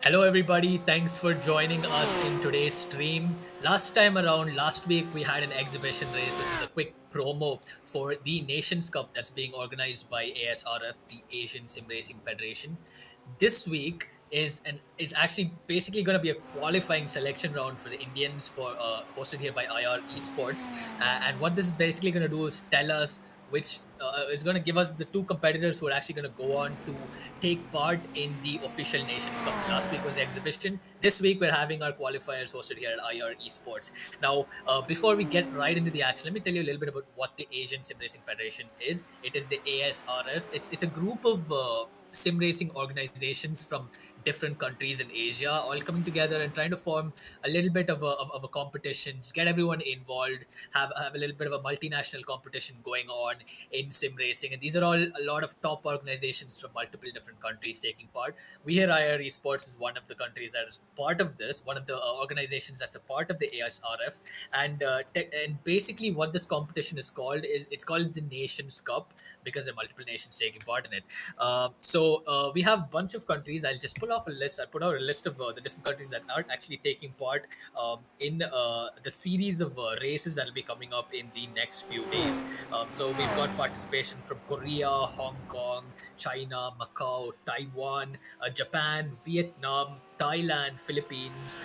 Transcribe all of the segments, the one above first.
Hello, everybody. Thanks for joining us in today's stream. Last time around, last week, we had an exhibition race, which was a quick promo for the Nations Cup that's being organized by ASRF, the Asian Sim Racing Federation. This week is actually basically going to be a qualifying selection round for the Indians for hosted here by IR Esports. And what this is basically going to do is tell us which is going to give us the two competitors who are actually going to go on to take part in the official Nations Cup. So last week was the exhibition. This week we're having our qualifiers hosted here at IR Esports. Now, before we get right into the action, let me tell you a little bit about what the Asian Sim Racing Federation is. It is the ASRF. It's a group of sim racing organizations from different countries in Asia, all coming together and trying to form a little bit of a competition, just get everyone involved, have a little bit of a multinational competition going on in sim racing. And these are all a lot of top organizations from multiple different countries taking part. We here, IR Esports is one of the countries that is part of this, one of the organizations that's a part of the ASRF. And basically, what this competition is called is it's called the Nations Cup because there are multiple nations taking part in it. So we have a bunch of countries. I'll just pull off a list. I put out a list of the different countries that are actually taking part in the series of races that will be coming up in the next few days. So we've got participation from Korea, Hong Kong, China, Macau, Taiwan, Japan, Vietnam, Thailand, Philippines,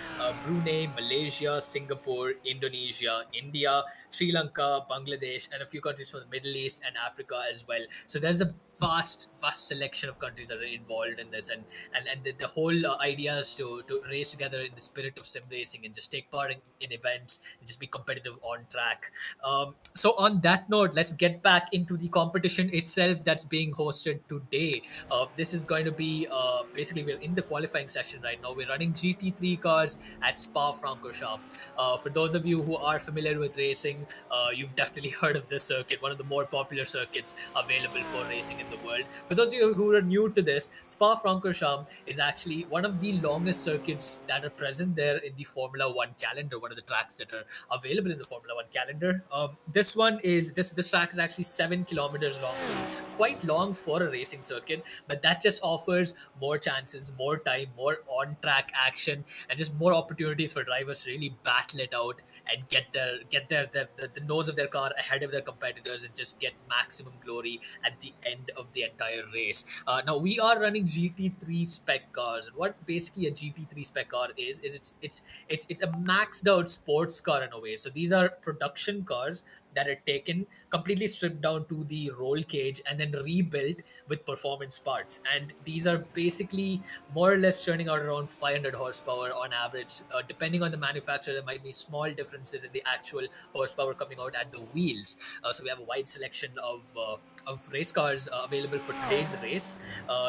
Brunei, Malaysia, Singapore, Indonesia, India, Sri Lanka, Bangladesh, and a few countries from the Middle East and Africa as well. So there's a vast selection of countries that are involved in this, and the whole idea is to race together in the spirit of sim racing and just take part in events and just be competitive on track. So on that note, let's get back into the competition itself that's being hosted today. This is going to be basically we're in the qualifying session right now. We're running GT3 cars at Spa-Francorchamps. For those of you who are familiar with racing, you've definitely heard of this circuit, one of the more popular circuits available for racing in the world. For those of you who are new to this, Spa-Francorchamps is actually one of the longest circuits that are present there in the Formula One calendar, one of the tracks that are available in the Formula One calendar. This track is actually 7 kilometers long, so it's quite long for a racing circuit, but that just offers more chances, more time, more on track action, and just more opportunities for drivers to really battle it out and the nose of their car ahead of their competitors and just get maximum glory at the end of the entire race. Now we are running GT3 Spec Cars, and what basically a GT3 Spec Car is it's a maxed out sports car in a way. So these are production cars that are taken completely stripped down to the roll cage and then rebuilt with performance parts, and these are basically more or less churning out around 500 horsepower on average. Depending on the manufacturer, there might be small differences in the actual horsepower coming out at the wheels. So we have a wide selection of race cars available for today's race,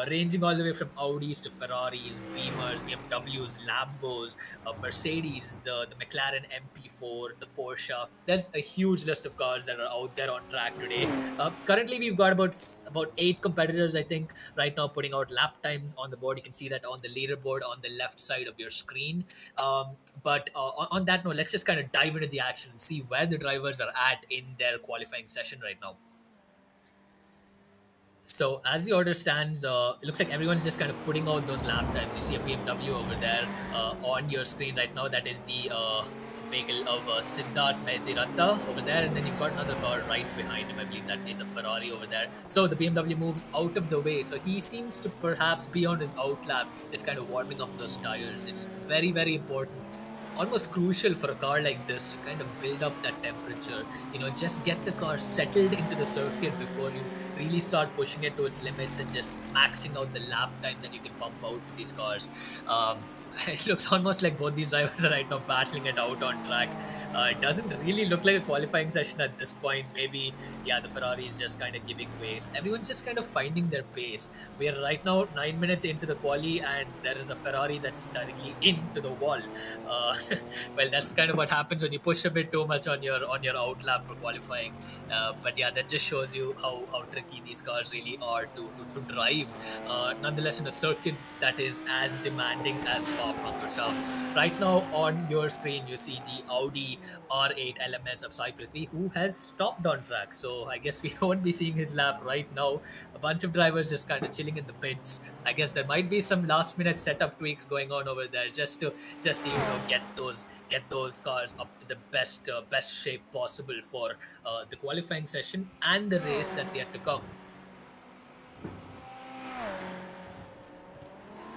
ranging all the way from Audis to Ferraris, Beamers, BMWs, Lambos, Mercedes, the McLaren MP4, the Porsche. There's a huge list of cars that are out there on track today. Currently, we've got about 8 competitors, I think, right now putting out lap times on the board. You can see that on the leaderboard on the left side of your screen. But on that note, let's just kind of dive into the action and see where the drivers are at in their qualifying session right now. So as the order stands, it looks like everyone's just kind of putting out those lap times. You see a BMW over there on your screen right now. That is the vehicle of Siddharth Mehdirata over there, and then you've got another car right behind him. I believe that is a Ferrari over there. So the BMW moves out of the way. So he seems to perhaps be on his out lap, just kind of warming up those tires. It's very important, almost crucial for a car like this to kind of build up that temperature. Just get the car settled into the circuit before you really start pushing it to its limits and just maxing out the lap time that you can pump out with these cars. It looks almost like both these drivers are right now battling it out on track. It doesn't really look like a qualifying session at this point. Maybe, yeah, the Ferrari is just kind of giving ways. Everyone's just kind of finding their pace. We are right now 9 minutes into the quali, and there is a Ferrari that's directly into the wall. Well, that's kind of what happens when you push a bit too much on your out lap for qualifying. But yeah, that just shows you how tricky these cars really are to drive. Nonetheless, in a circuit that is as demanding as Spa-Francorchamps. Right now on your screen, you see the Audi R8 LMS of Sai Prithvi, who has stopped on track. So I guess we won't be seeing his lap right now. A bunch of drivers just kind of chilling in the pits. I guess there might be some last minute setup tweaks going on over there just to get those cars up to the best shape possible for the qualifying session and the race that's yet to come.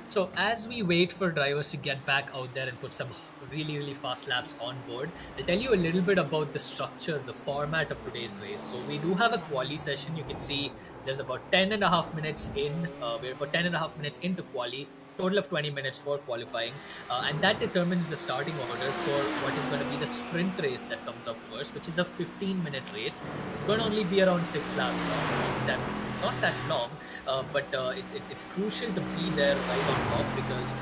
So as we wait for drivers to get back out there and put some really fast laps on board, I'll tell you a little bit about the structure, the format of today's race. So we do have a quali session. You can see there's about 10 and a half minutes in. We're about 10 and a half minutes into quali. Total of 20 minutes for qualifying, and that determines the starting order for what is going to be the sprint race that comes up first, which is a 15-minute race. So it's going to only be around 6 laps long, not that long, but it's crucial to be there right on top because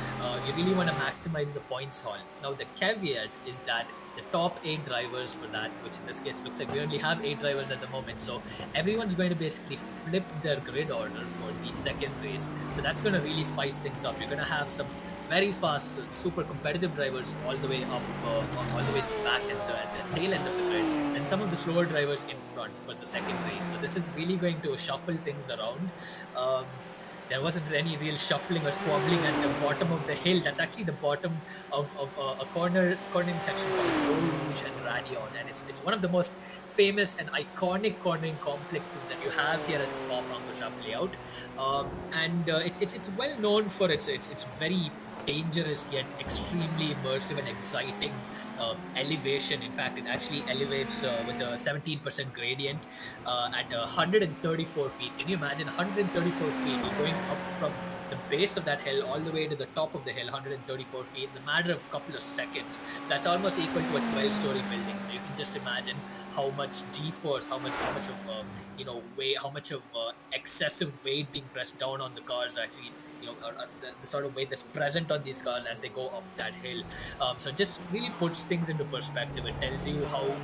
you really want to maximize the points haul. Now the caveat is that the top 8 drivers for that, which in this case looks like we only have 8 drivers at the moment, so everyone's going to basically flip their grid order for the second race. So that's going to really spice things up. You're going to have some very fast, super competitive drivers all the way up, all the way back at the tail end of the grid, and some of the slower drivers in front for the second race. So this is really going to shuffle things around. Um, there wasn't any real shuffling or squabbling at the bottom of the hill. That's actually the bottom of a cornering section called Eau Rouge and Radion, and it's one of the most famous and iconic cornering complexes that you have here at the Spa-Francorchamps layout. And it's well known for its very dangerous yet extremely immersive and exciting elevation. In fact, it actually elevates with a 17% gradient at 134 feet. Can you imagine 134 feet? You're going up from the base of that hill all the way to the top of the hill, 134 feet, in a matter of a couple of seconds. So that's almost equal to a 12-story building. So you can just imagine how much G-force, how much of weight, how much of excessive weight being pressed down on the cars are actually, the sort of weight that's present on these cars as they go up that hill. So it just really puts things into perspective. It tells you how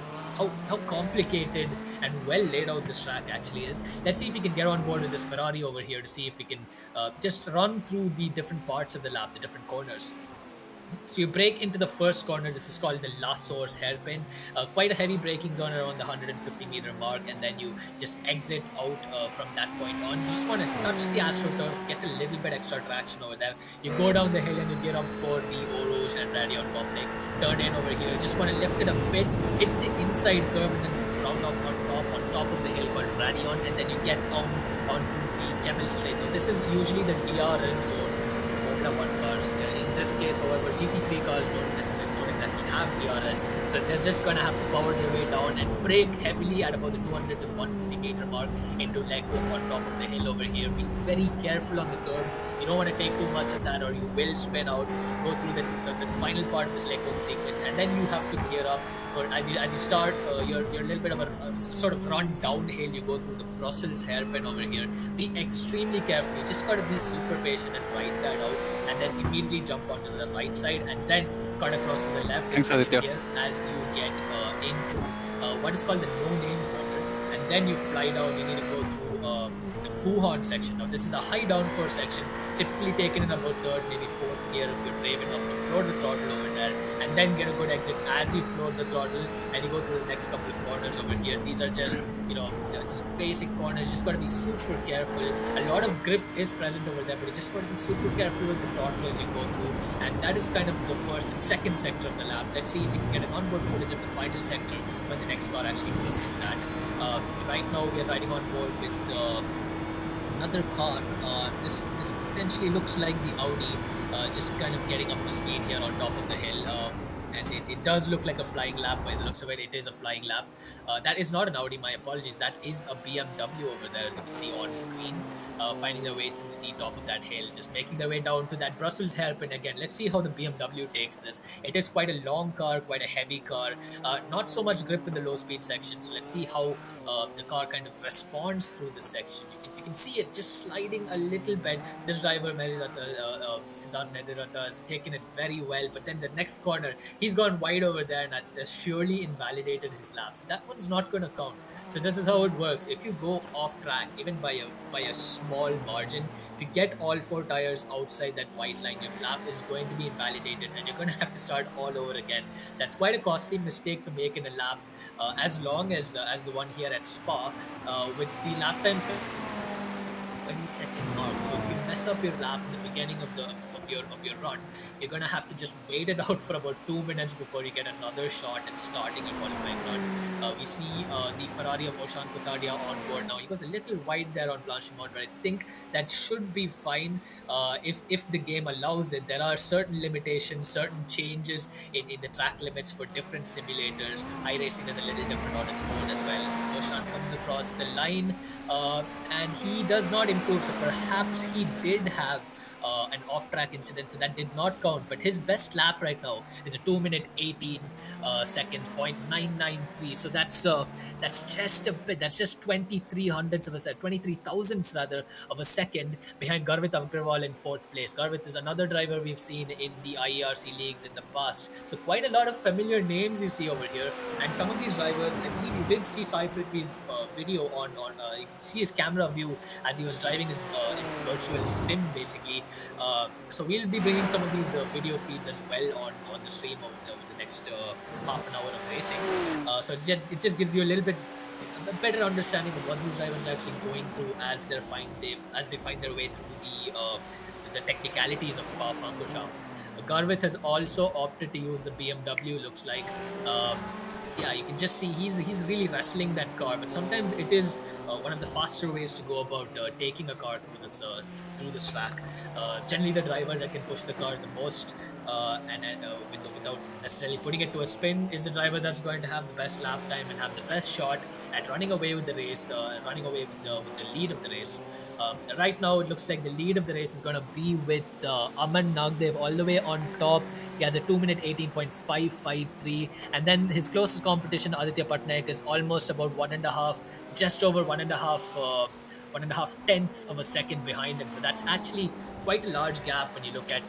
complicated and well laid out this track actually is. Let's see if we can get on board with this Ferrari over here to see if we can just run through the different parts of the lap, the different corners. So you brake into the first corner. This is called the La Source hairpin. Quite a heavy braking zone around the 150-meter mark, and then you just exit out from that point on. You just want to touch the AstroTurf, get a little bit extra traction over there. You go down the hill and you gear up for the Eau Rouge and Radion complex. Turn in over here. Just want to lift it a bit, hit the inside curve, and then round off on top of the hill called Radion, and then you get onto the Camel Straight. Now this is usually the DRS zone for Formula One cars. In this case, however, GT3 cars don't exactly have DRS, so they're just gonna have to power their way down and brake heavily at about the 200 to 150-meter mark into leg hook on top of the hill over here. Be very careful on the curves. You don't want to take too much of that, or you will spin out. Go through the final part of this leg hook sequence, and then you have to gear up for as you start your little bit of a sort of run downhill. You go through the Brussels hairpin over here. Be extremely careful. You just gotta be super patient and ride that out, and then immediately jump onto the right side, and then cut across to the left. Thanks, Aditya. As you get into what is called the no-name corner, and then you fly down. You need to go through the Buhan section. Now this is a high downforce section, typically taken in about third, maybe fourth gear if you're brave enough to floor the throttle over there, and then get a good exit as you floor the throttle, and you go through the next couple of corners over here. These are just just basic corners. Just got to be super careful. A lot of grip is present over there, but you just got to be super careful with the throttle as you go through. And that is kind of the first and second sector of the lap. Let's see if we can get an onboard footage of the final sector when the next car actually goes through that. Right now we are riding on board with another car. This potentially looks like the Audi, just kind of getting up to speed here on top of the hill. And it does look like a flying lap by the looks of it. It is a flying lap. That is not an Audi, my apologies. That is a BMW over there, as you can see on screen, finding their way through the top of that hill, just making their way down to that Brussels hairpin again. Let's see how the BMW takes this. It is quite a long car, quite a heavy car, not so much grip in the low speed section. So let's see how the car kind of responds through this section. You can see it just sliding a little bit. This driver, Siddharth Medirata, has taken it very well, but then the next corner, he's he's gone wide over there, and that has surely invalidated his lap. So that one's not going to count. So this is how it works. If you go off track, even by a small margin, if you get all four tires outside that white line, your lap is going to be invalidated, and you're going to have to start all over again. That's quite a costly mistake to make in a lap, as long as the one here at Spa, with the lap times 20-second mark. So if you mess up your lap in the beginning of your run, you're gonna have to just wait it out for about 2 minutes before you get another shot at starting a qualifying run. We see the Ferrari of Oshan Kothadiya on board now. He was a little wide there on Blanchimont, but I think that should be fine if the game allows it. There are certain limitations, certain changes in the track limits for different simulators. iRacing is a little different on its own as well. So Oshan comes across the line, and he does not improve. So perhaps he did have an off-track incident, so that did not count. But his best lap right now is a 2 minute 18 seconds, 0.993. So that's just a bit. That's just 23 hundredths of a second, 23 thousandths rather of a second behind Garvit Agrawal in fourth place. Garvit is another driver we've seen in the IERC leagues in the past. So quite a lot of familiar names you see over here, and some of these drivers, I believe you did see Sai Prithvi's video on you can see his camera view as he was driving his virtual sim basically. So we'll be bringing some of these video feeds as well on the stream over the next half an hour of racing. So it just gives you a little bit a better understanding of what these drivers are actually going through as they find their way through the technicalities of Spa-Francorchamps. Garvit has also opted to use the BMW. Looks like. Yeah, you can just see he's really wrestling that car, but sometimes it is one of the faster ways to go about taking a car through this track. Generally, the driver that can push the car the most without necessarily putting it to a spin is the driver that's going to have the best lap time and have the best shot at running away with the race, running away with the lead of the race. Right now, it looks like the lead of the race is going to be with Aman Nagdev all the way on top. He has a 2 minute 18.553, and then his closest competition, Aditya Patnaik, is almost about one and a half, just over one and a half. 1.5 tenths of a second behind him. So that's actually quite a large gap when you look at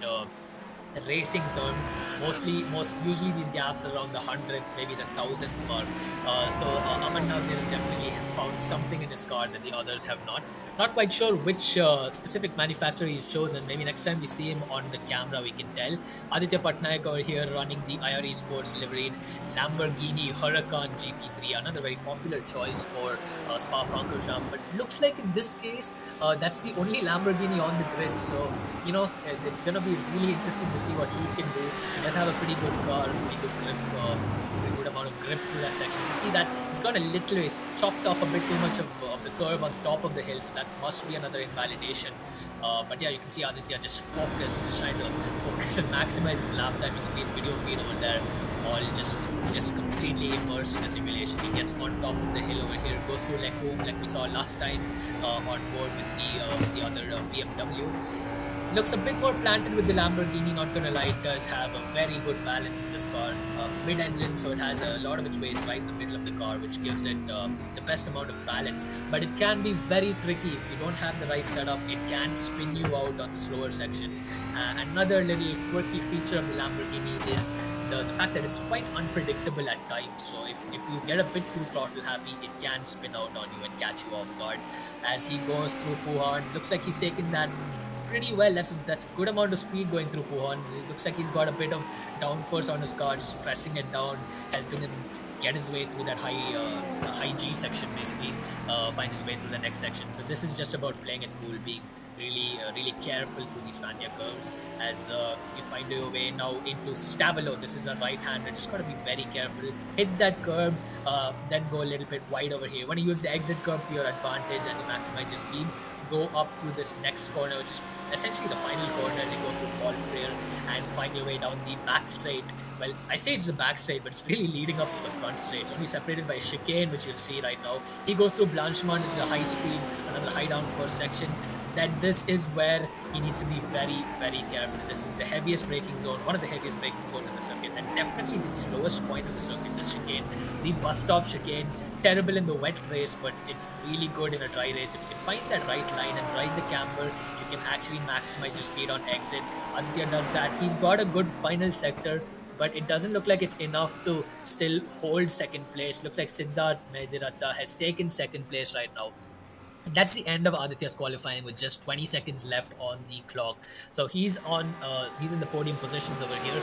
racing terms. Most usually these gaps are around the hundreds, maybe the thousands mark. Aman Nagdev has definitely found something in his car that the others have not. Not quite sure which specific manufacturer he's chosen. Maybe next time we see him on the camera, we can tell. Aditya Patnaik over here running the IRE Sports liveried Lamborghini Huracan GT3, another very popular choice for Spa-Francorchamps. But looks like in this case, that's the only Lamborghini on the grid. So, it's going to be really interesting to see what he can do. He does have a pretty good car, pretty good grip, pretty good amount of grip through that section. You can see that he's got a little, he's chopped off a bit too much of the curb on top of the hill, so that must be another invalidation. But yeah, you can see Aditya just trying to focus and maximize his lap time. You can see his video feed over there, all just completely immersed in the simulation. He gets on top of the hill over here, goes through Lecombe like we saw last time on board with the other BMW. Looks a bit more planted with the Lamborghini, not gonna lie. It does have a very good balance, this car. Mid-engine, so it has a lot of its weight right in the middle of the car, which gives it the best amount of balance. But it can be very tricky if you don't have the right setup. It can spin you out on the slower sections. Another little quirky feature of the Lamborghini is the fact that it's quite unpredictable at times. So if you get a bit too throttle happy, it can spin out on you and catch you off guard. As he goes through Puhan, looks like he's taken that pretty well. That's a good amount of speed going through Puhan. It looks like he's got a bit of downforce on his car, just pressing it down, helping him get his way through that high G section, basically, find his way through the next section. So this is just about playing it cool, being really careful through these Fania curves. As you find your way now into Stavelo, this is a right-hander, just got to be very careful. Hit that curb, then go a little bit wide over here. When you use the exit curb to your advantage as you maximize your speed, go up through this next corner, which is essentially the final corner as you go through Paul Freire and find your way down the back straight. Well, I say it's the back straight, but it's really leading up to the front straight. It's only separated by a chicane, which you'll see right now. He goes through Blanchimont, which is a high speed, another high downforce section. That this is where he needs to be very careful. This is the heaviest braking zone, one of the heaviest braking zones in the circuit, and definitely the slowest point of the circuit, this chicane. The bus stop chicane, terrible in the wet race, but it's really good in a dry race. If you can find that right line and ride the camber, you can actually maximize your speed on exit. Aditya does that. He's got a good final sector, but it doesn't look like it's enough to still hold second place. Looks like Siddharth Mediratta has taken second place right now. That's the end of Aditya's qualifying with just 20 seconds left on the clock. So he's in the podium positions over here.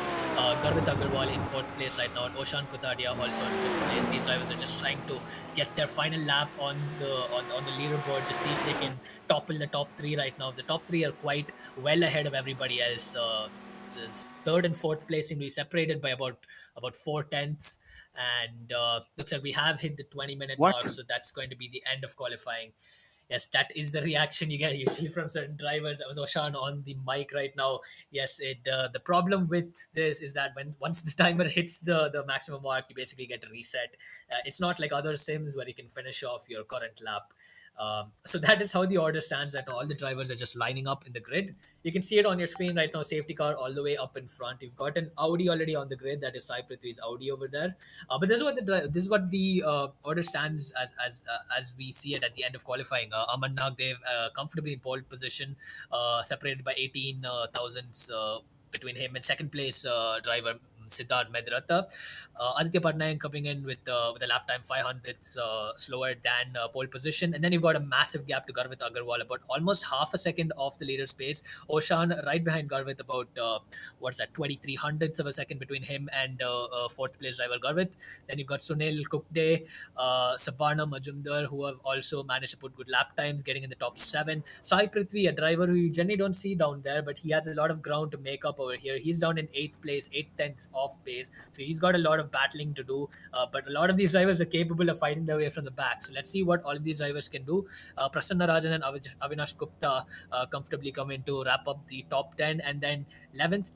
Garvit Agarwal in fourth place right now, and Oshan Kothadiya also in fifth place. These drivers are just trying to get their final lap on the leaderboard, just see if they can topple the top three right now. The top three are quite well ahead of everybody else. Just third and fourth place seem to be separated by about 4/10, and looks like we have hit the 20-minute mark, What? so that's going to be the end of qualifying. Yes, that is the reaction you see from certain drivers. That was Oshan on the mic right now. Yes, it the problem with this is that when once the timer hits the maximum mark, you basically get a reset. It's not like other sims where you can finish off your current lap. So that is how the order stands right now. All the drivers are just lining up in the grid. You can see it on your screen right now. Safety car all the way up in front. You've got an Audi already on the grid. That is Sai Prithvi's Audi over there. But this is what the order stands as we see it at the end of qualifying. Aman Nagdev comfortably in pole position, separated by 18 thousandths between him and second place driver Siddharth Mediratta. Aditya Patnaik coming in with a lap time 500ths slower than pole position, and then you've got a massive gap to Garvit Agarwal, about almost half a second off the leader's pace. Oshan right behind Garvit, about what's that, 23 hundredths of a second between him and fourth place driver Garvit. Then you've got Sunil Kukde, Sabarna Majumdar, who have also managed to put good lap times, getting in the top seven. Sai Prithvi, a driver who you generally don't see down there, but he has a lot of ground to make up over here. He's down in eighth place, 8/10 off pace, so he's got a lot of battling to do. But a lot of these drivers are capable of fighting their way from the back. So let's see what all of these drivers can do. Prasanna Rajan and Avinash Gupta comfortably come in to wrap up the top 10, and then 11th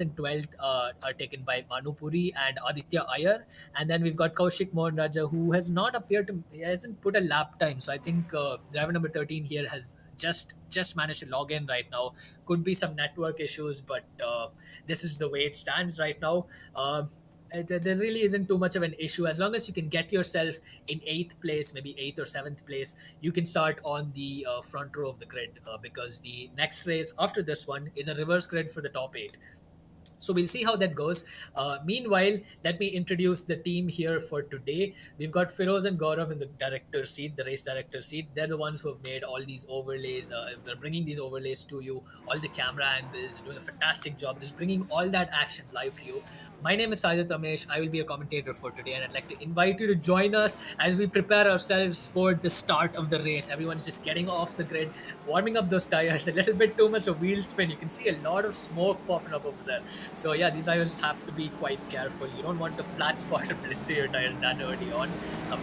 and 12th are taken by Manu Puri and Aditya Iyer. And then we've got Kaushik Mohan Raja, who has not appeared to, he hasn't put a lap time. So I think driver number 13 here has just managed to log in right now. Could be some network issues, but this is the way it stands right now. There really isn't too much of an issue as long as you can get yourself in eighth place, maybe eighth or seventh place. You can start on the front row of the grid, because the next race after this one is a reverse grid for the top eight. So we'll see how that goes. Meanwhile, let me introduce the team here for today. We've got Firoz and Gaurav in the director seat, the race director seat. They're the ones who have made all these overlays. We're bringing these overlays to you, all the camera angles, doing a fantastic job, just bringing all that action live to you. My name is Sajid Ramesh. I will be a commentator for today, and I'd like to invite you to join us as we prepare ourselves for the start of the race. Everyone's just getting off the grid, warming up those tires. A little bit too much of wheel spin. You can see a lot of smoke popping up over there. So yeah, these drivers have to be quite careful. You don't want the flat spot to blister your tires that early on.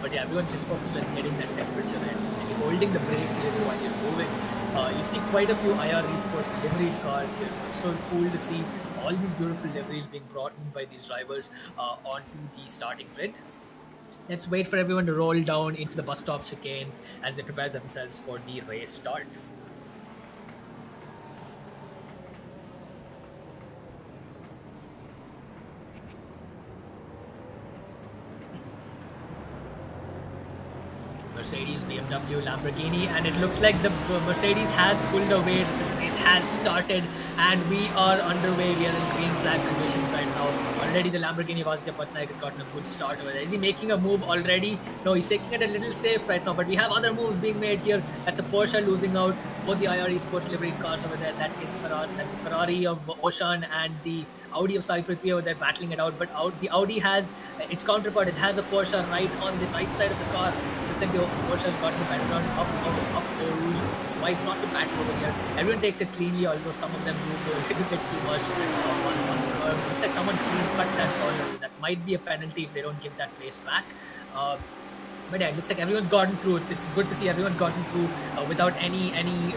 But yeah, everyone's just focused on getting that temperature and maybe holding the brakes a little while you're moving. You see quite a few IR Esports liveried cars here, so it's so cool to see all these beautiful liveries being brought in by these drivers onto the starting grid. Let's wait for everyone to roll down into the bus stop chicane as they prepare themselves for the race start. Mercedes, BMW, Lamborghini, and it looks like the Mercedes has pulled away. The race has started, and we are underway. We are in green flag conditions right now. Already, the Lamborghini of Aditya Patnaik has gotten a good start over there. Is he making a move already? No, he's taking it a little safe right now. But we have other moves being made here. That's a Porsche losing out. Both the IR Esports liveried cars over there. That's a Ferrari of Oshan and the Audi of Sai Prithvi over there battling it out. But the Audi has its counterpart. It has a Porsche right on the right side of the car. Looks like the Porsche has gotten the better run up Rouge. It's wise not to battle over here. Everyone takes it cleanly, although some of them do go a little bit too much on the curb. Looks like someone's clean cut that corner, so that might be a penalty if they don't give that place back. But yeah, it looks like everyone's gotten through. It's good to see everyone's gotten through without any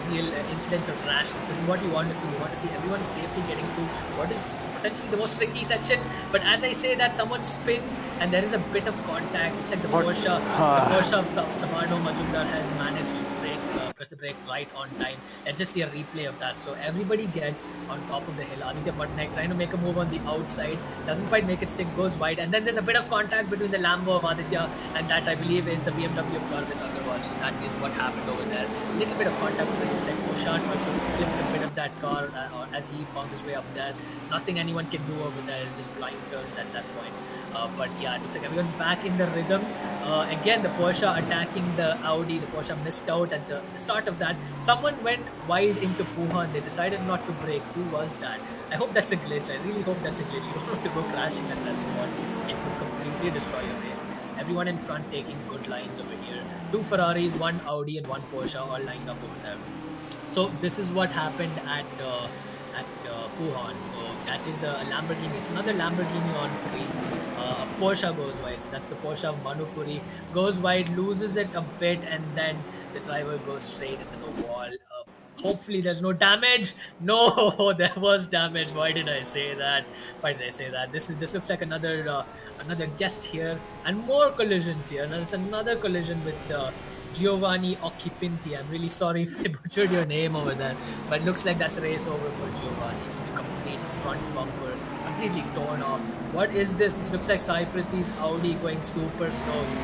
real incidents or crashes. This is what you want to see. You want to see everyone safely getting through what is potentially the most tricky section. But as I say that, someone spins and there is a bit of contact. Looks like the Porsche of Sabarno Majumdar has managed to press the brakes right on time. Let's just see a replay of that. So everybody gets on top of the hill. Aditya Patnaik trying to make a move on the outside, doesn't quite make it stick, goes wide, and then there's a bit of contact between the Lambo of Aditya and that I believe is the BMW of Garvit Agarwal. Puhan. So that is what happened over there. A little bit of contact, but it looks like Oshan also clipped a bit of that car as he found his way up there. Nothing anyone can do over there. It's just blind turns at that point. But yeah, it looks like everyone's back in the rhythm. Again, the Porsche attacking the Audi. The Porsche missed out at the start of that. Someone went wide into Puhan. They decided not to brake. Who was that? I hope that's a glitch. I really hope that's a glitch. You don't want to go crashing at that spot. It could completely destroy your race. Everyone in front taking good lines over here. Two Ferraris, one Audi, and one Porsche all lined up over there. So this is what happened at Puhan. So that is a Lamborghini. It's another Lamborghini on screen. Porsche goes wide. So that's the Porsche of Manupuri. Goes wide, loses it a bit, and then the driver goes straight into the wall. Hopefully there's no damage. No, there was damage. Why did I say that? Why did I say that? This looks like another guest here, and more collisions here. And it's another collision with Giovanni Occupinti. I'm really sorry if I butchered your name over there, but it looks like that's the race over for Giovanni. The complete front bumper completely torn off. What is this? This looks like Sai Prithi's Audi going super slow. He's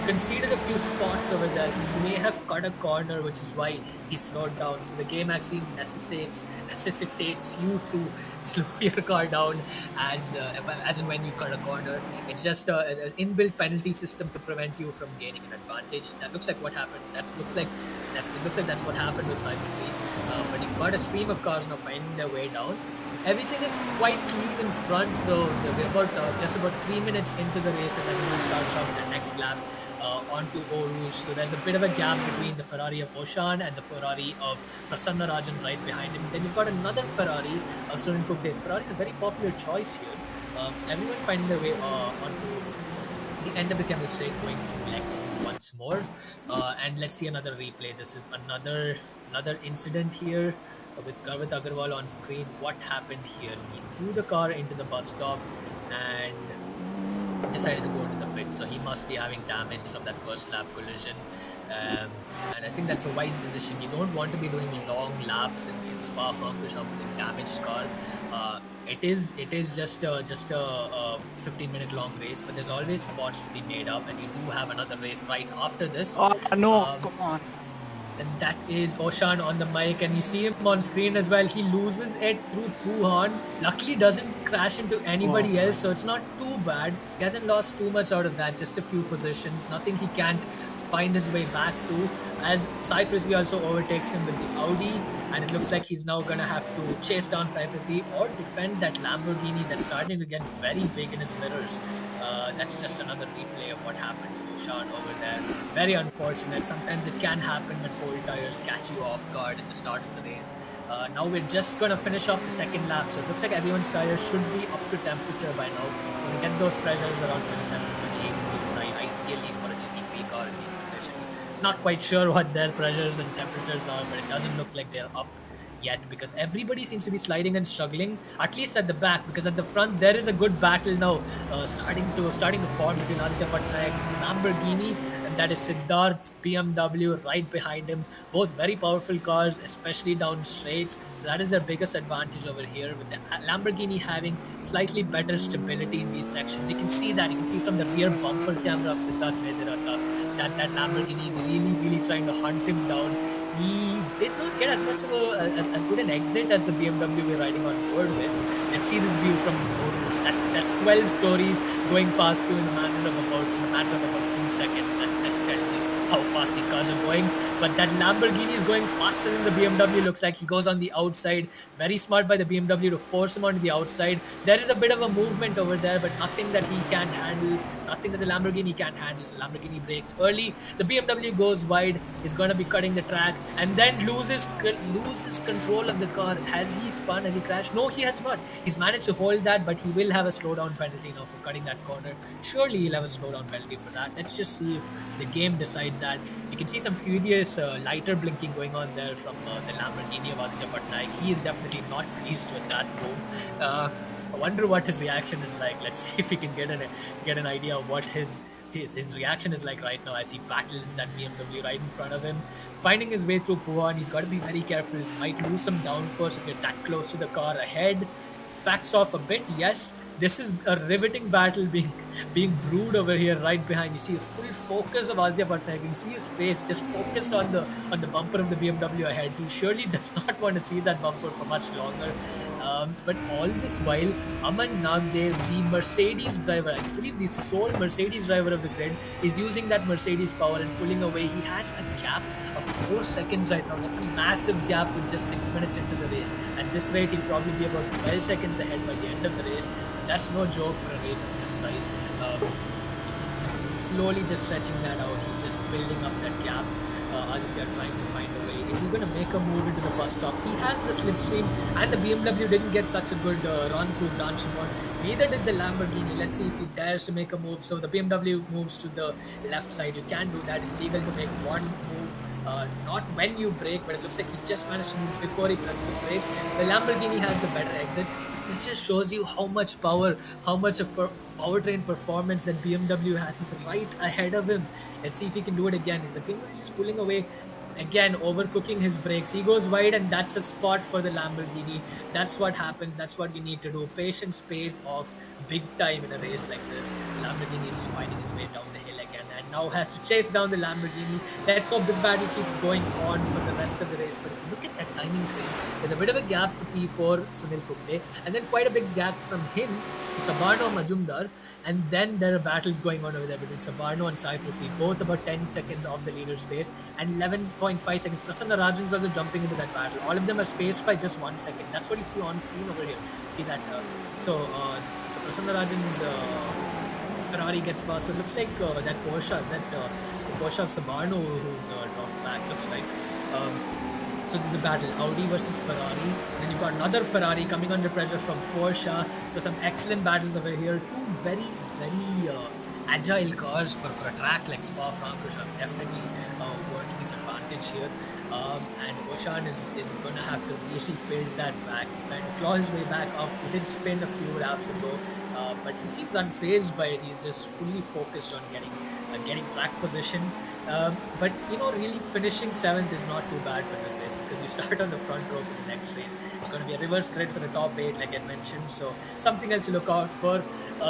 conceded a few spots over there. He may have cut a corner, which is why he slowed down. So the game actually necessitates you to slow your car down as and when you cut a corner. It's just an inbuilt penalty system to prevent you from gaining an advantage. That looks like what happened. It looks like that's what happened with Cycle 3. But you've got a stream of cars now finding their way down. Everything is quite clean in front, so we're about just about 3 minutes into the race as everyone starts off their next lap onto Eau Rouge. So there's a bit of a gap between the Ferrari of Oshan and the Ferrari of Prasanna Rajan right behind him. Then you've got another Ferrari of Sunil Gupta's. Ferrari is a very popular choice here. Everyone finding their way onto the end of the Kemmel Straight, going through Lecco once more. And let's see another replay. This is another incident here with Garvit Agarwal on screen. What happened here? He threw the car into the bus stop and decided to go into the pit. So he must be having damage from that first lap collision. And I think that's a wise decision. You don't want to be doing long laps in Spa-Francorchamps with a damaged car. It is just a 15-minute long race, but there's always spots to be made up, and you do have another race right after this. Oh no, come on. And that is Oshan on the mic, and you see him on screen as well. He loses it through Puhan. Luckily doesn't crash into anybody else, so it's not too bad. He hasn't lost too much out of that, just a few positions. Nothing he can't find his way back to, as Sai Prithvi also overtakes him with the Audi, and it looks like he's now going to have to chase down Sai Prithvi or defend that Lamborghini that's starting to get very big in his mirrors. That's just another replay of what happened to Oshan over there. Very unfortunate. Sometimes it can happen when cold tires catch you off guard at the start of the race. Now we're just going to finish off the second lap, so it looks like everyone's tires should be up to temperature by now. When you get those pressures around 27, 28 psi, ideally for a Gt3 car in these conditions. Not quite sure what their pressures and temperatures are, but it doesn't look like they're up yet, because everybody seems to be sliding and struggling, at least at the back, because at the front there is a good battle now starting to form between Aditya Patnaik's Lamborghini and that is Siddharth's BMW right behind him. Both very powerful cars, especially down straights, so that is their biggest advantage over here, with the Lamborghini having slightly better stability in these sections. You can see from the rear bumper camera of Siddharth Medirata that Lamborghini is really trying to hunt him down. He did not get as much of as good an exit as the BMW we're riding on board with. Let's see this view from Oruch. That's 12 stories going past you in a matter of about 2 seconds. That just tells you how fast these cars are going. But that Lamborghini is going faster than the BMW. Looks like he goes on the outside. Very smart by the BMW to force him onto the outside. There is a bit of a movement over there, but nothing that he can't handle. Nothing that the Lamborghini can't handle. So Lamborghini brakes early. The BMW goes wide. Is going to be cutting the track and then loses control of the car. Has he spun? Has he crashed? No, he has not. He's managed to hold that, but he will have a slowdown penalty now for cutting that corner. Surely he'll have a slowdown penalty for that. Let's just see if the game decides that. You can see some furious lighter blinking going on there from the Lamborghini of Aditya Patnaik. He is definitely not pleased with that move. I wonder what his reaction is like. Let's see if we can get an idea of what his reaction is like right now as he battles that BMW right in front of him. Finding his way through Puhan, he's got to be very careful. He might lose some downforce if you're that close to the car ahead. Backs off a bit, yes. This is a riveting battle being brewed over here right behind. You see a full focus of Aditya Patnaik. You can see his face just focused on the bumper of the BMW ahead. He surely does not want to see that bumper for much longer. But all this while, Aman Nagdev, the Mercedes driver, I believe the sole Mercedes driver of the grid, is using that Mercedes power and pulling away. He has a gap of 4 seconds right now. That's a massive gap with just 6 minutes into the race. At this rate, he'll probably be about 12 seconds ahead by the end of the race. That's no joke for a race of this size. He's slowly just stretching that out. He's just building up that gap. Aditya trying to find a way. Is he going to make a move into the bus stop? He has the slipstream, and the BMW didn't get such a good run through Blanchimont. Neither did the Lamborghini. Let's see if he dares to make a move. So the BMW moves to the left side. You can do that. It's legal to make one move, not when you brake, but it looks like he just managed to move before he pressed the brakes. The Lamborghini has the better exit. This just shows you how much power, how much of powertrain performance that BMW has. He's right ahead of him. Let's see if he can do it again. The BMW is just pulling away. Again, overcooking his brakes. He goes wide, and that's a spot for the Lamborghini. That's what happens. That's what you need to do. Patience pays off big time in a race like this. Lamborghini is just finding his way down the hill again, and now has to chase down the Lamborghini. Let's hope this battle keeps going on for the rest of the race. But if you look at that timing screen, there's a bit of a gap to P4 Sunil Kumble, and then quite a big gap from him to Sabarno Majumdar, and then there are battles going on over there between Sabarno and Sai Prithvi, both about 10 seconds off the leader space, and 11.5 seconds. Prasanna Rajan's also jumping into that battle. All of them are spaced by just 1 second. That's what you see on screen over here. See that? So Prasanna Rajan's Ferrari gets past. So it looks like that Porsche is that the Porsche of Sabarno who's dropped back. Looks like. So this is a battle, Audi versus Ferrari. Then you've got another Ferrari coming under pressure from Porsche. So some excellent battles over here. Two very, very agile cars for a track like Spa-Francorchamps are definitely working its advantage here. And Oshan is going to have to really build that back. He's trying to claw his way back up. He did spin a few laps ago, but he seems unfazed by it. He's just fully focused on getting track position. But really finishing 7th is not too bad for this race because you start on the front row for the next race. It's going to be a reverse grid for the top 8, like I mentioned. So something else to look out for.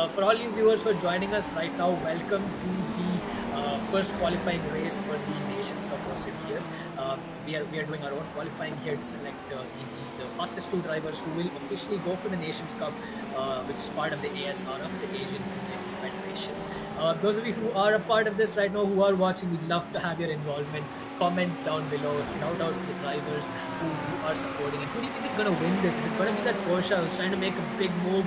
For all you viewers who are joining us right now, welcome to the first qualifying race for the Nations Cup hosted here. We are doing our own qualifying here to select the fastest 2 drivers who will officially go for the Nations Cup, which is part of the ASRF, the Asian Sim Racing Federation. Those of you who are a part of this right now, who are watching, we'd love to have your involvement. Comment down below, shout out for the drivers who are supporting, and who do you think is going to win this? Is it going to be that Porsche who's trying to make a big move,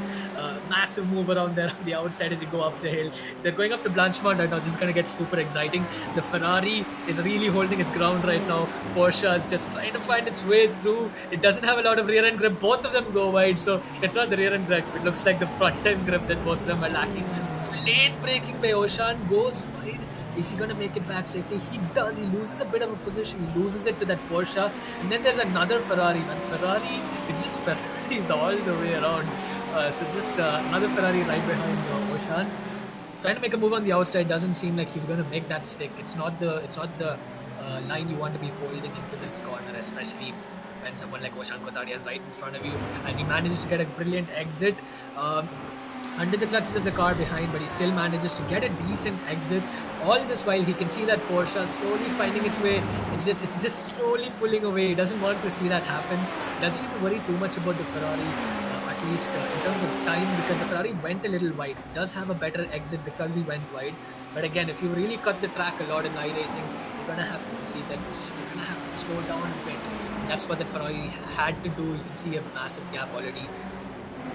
massive move around there on the outside as you go up the hill? They're going up to Blanchimont right now. This is going to get super exciting. The Ferrari is really holding its ground right now. Porsche is just trying to find its way through. It doesn't have a lot of rear end grip. Both of them go wide, so it's not the rear end grip. It looks like the front end grip that both of them are lacking. Late braking by Oshan, goes wide. Is he going to make it back safely? He does. He loses a bit of a position. He loses it to that Porsche. And then there's another Ferrari. Man, Ferrari, it's just Ferraris all the way around. So it's just another Ferrari right behind Oshan. Trying to make a move on the outside. Doesn't seem like he's going to make that stick. It's not the line you want to be holding into this corner, especially when someone like Oshan Kothadiya is right in front of you, as he manages to get a brilliant exit under the clutches of the car behind, but he still manages to get a decent exit. All this while he can see that Porsche slowly finding its way. It's just slowly pulling away. He doesn't want to see that happen. Doesn't need to worry too much about the Ferrari, at least in terms of time, because the Ferrari went a little wide. It does have a better exit because he went wide. But again, if you really cut the track a lot in iRacing, you're going to have to concede that position. You're going to have to slow down a bit. And that's what the Ferrari had to do. You can see a massive gap already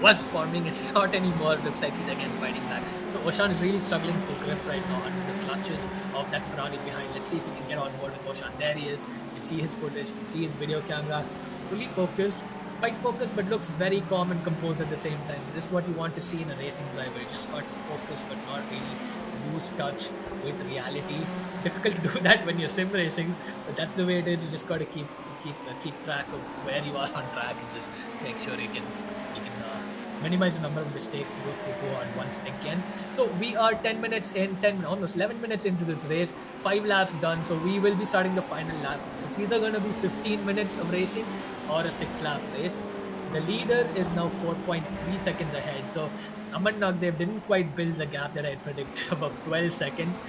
was forming. It's not anymore. Looks like he's again fighting back. So Oshan is really struggling for grip right now under the clutches of that Ferrari behind. Let's see if we can get on board with Oshan. There he is. You can see his footage. You can see his video camera. Fully focused. Quite focused, but looks very calm and composed at the same time. So this is what you want to see in a racing driver. You just got to focus, but not really lose touch with reality. Difficult to do that when you're sim racing, but that's the way it is. You just got to keep track of where you are on track and just make sure you can minimize the number of mistakes he goes through once again. So we are 10 minutes in, almost 11 minutes into this race, 5 laps done. So we will be starting the final lap. So it's either going to be 15 minutes of racing or a 6-lap race. The leader is now 4.3 seconds ahead. So Aman Nagdev didn't quite build the gap that I had predicted of 12 seconds,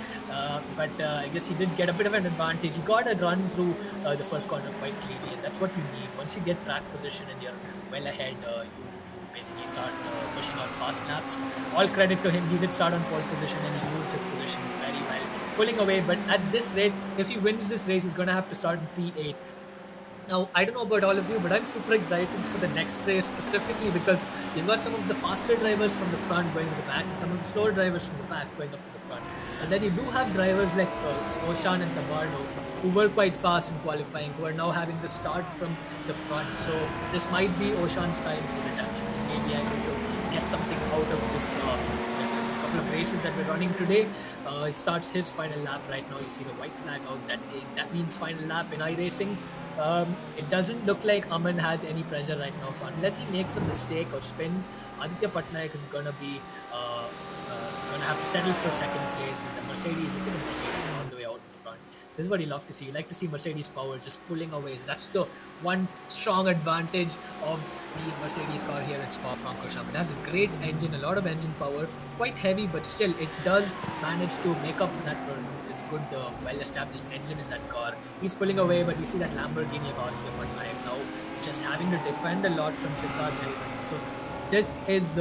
but I guess he did get a bit of an advantage. He got a run through the first corner quite cleanly, and that's what you need. Once you get track position and you're well ahead, you basically start pushing out fast laps. All credit to him. He did start on pole position and he used his position very well, pulling away. But at this rate, if he wins this race, he's going to have to start in P8. Now, I don't know about all of you, but I'm super excited for the next race specifically because you've got some of the faster drivers from the front going to the back and some of the slower drivers from the back going up to the front. And then you do have drivers like Oshan and Zabardo who were quite fast in qualifying, who are now having to start from the front. So this might be Oshan's time for redemption. And maybe I'm going to get something out of this couple of races that we're running today. He starts his final lap right now. You see the white flag out. That means final lap in iRacing. It doesn't look like Aman has any pressure right now. So unless he makes a mistake or spins, Aditya Patnaik is gonna have to settle for second place with the Mercedes. Look at the Mercedes all the way out in front. This is what you love to see. You like to see Mercedes power just pulling away. That's the one strong advantage of the Mercedes car here at Spa-Francorchamps. It has a great engine, a lot of engine power, quite heavy, but still it does manage to make up for that for its good, well-established engine in that car. He's pulling away, but you see that Lamborghini of Aditya Patnaik now just having to defend a lot from Siddharth Neritanka. So this is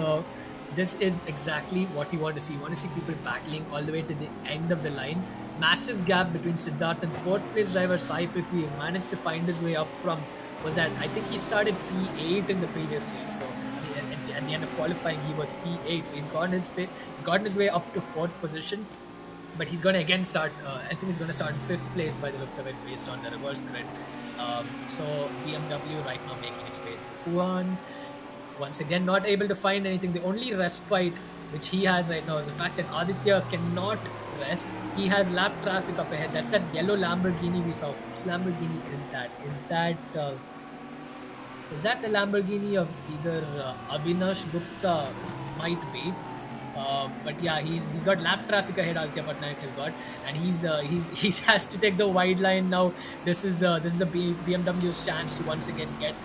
this is exactly what you want to see. You want to see people battling all the way to the end of the line. Massive gap between Siddharth and fourth place driver Sai Prithvi has managed to find his way up from, was that, I think he started P8 in the previous race. So at the end of qualifying, he was P8. So he's gotten his way up to fourth position. But he's going to again start. I think he's going to start in fifth place by the looks of it, based on the reverse grid. So BMW right now making its way through Wuhan. Once again, not able to find anything. The only respite which he has right now is the fact that Aditya cannot rest. He has lap traffic up ahead. That's that yellow Lamborghini we saw. Whose Lamborghini is that? Is that the Lamborghini of either Avinash Gupta? Might be. But yeah, he's got lap traffic ahead. Aditya Patnaik has got, and he's he has to take the wide line now. This is the BMW's chance to once again get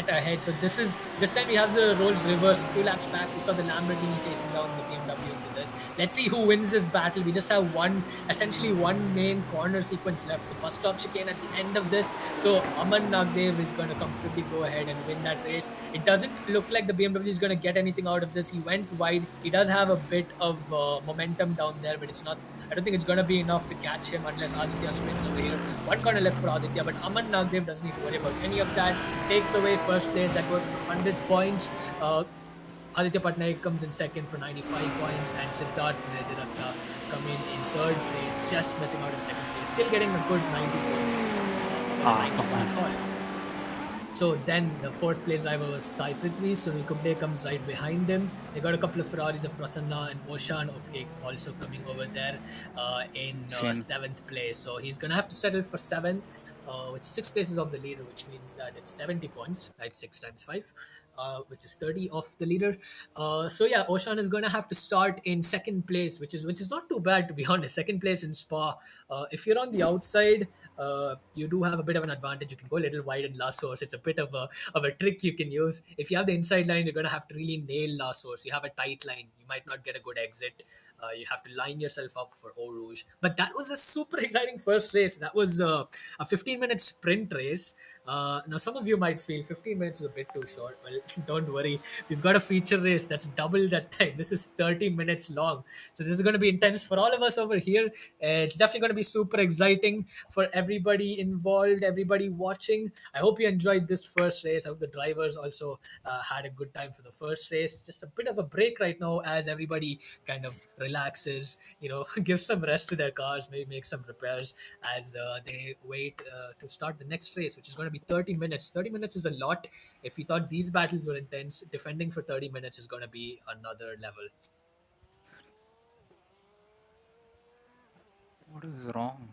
ahead. So this time we have the roles reversed. A few laps back, we saw the Lamborghini chasing down the BMW into this. Let's see who wins this battle. We just have essentially one main corner sequence left. The bus stop chicane at the end of this. So Aman Nagdev is going to comfortably go ahead and win that race. It doesn't look like the BMW is going to get anything out of this. He went wide. He does have a bit of momentum down there, but it's not. I don't think it's going to be enough to catch him unless Aditya spins over here. One corner left for Aditya, but Aman Nagdev doesn't need to worry about any of that. Takes away first place. That goes for 100 points. Aditya Patnaik comes in second for 95 points, and Siddharth Nedirakta come in third place, just missing out in second place. Still getting a good 90 points. 90 Come point on. haul. So then the fourth place driver was Sai Prithvi. Sunil Kumble comes right behind him. They got a couple of Ferraris of Prasanna and Oshan Optek also coming over there in Same. seventh place. So he's going to have to settle for seventh, which is six places off the leader, which means that it's 70 points, right? Six times five, which is 30 off the leader. So yeah, Oshan is going to have to start in second place, which is not too bad, to be honest. Second place in Spa. If you're on the outside, you do have a bit of an advantage. You can go a little wide in last source. It's a bit of a trick you can use. If you have the inside line, you're going to have to really nail last source. You have a tight line. You might not get a good exit. You have to line yourself up for Eau Rouge. But that was a super exciting first race. That was a 15-minute sprint race. Now, some of you might feel 15 minutes is a bit too short. Well, don't worry. We've got a feature race that's double that time. This is 30 minutes long. So this is going to be intense for all of us over here. It's definitely going to be super exciting for everybody involved, everybody watching. I hope you enjoyed this first race. I hope the drivers also had a good time for the first race. Just a bit of a break right now as everybody kind of relaxes, give some rest to their cars, maybe make some repairs as they wait to start the next race, which is going to be 30 minutes. 30 minutes is a lot. If you thought these battles were intense, defending for 30 minutes is going to be another level. What is wrong?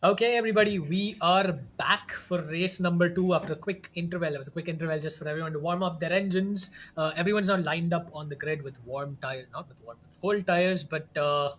Okay, everybody, we are back for race number two after a quick interval. It was a quick interval just for everyone to warm up their engines. Everyone's now lined up on the grid with warm tires, not with warm, with cold tires, but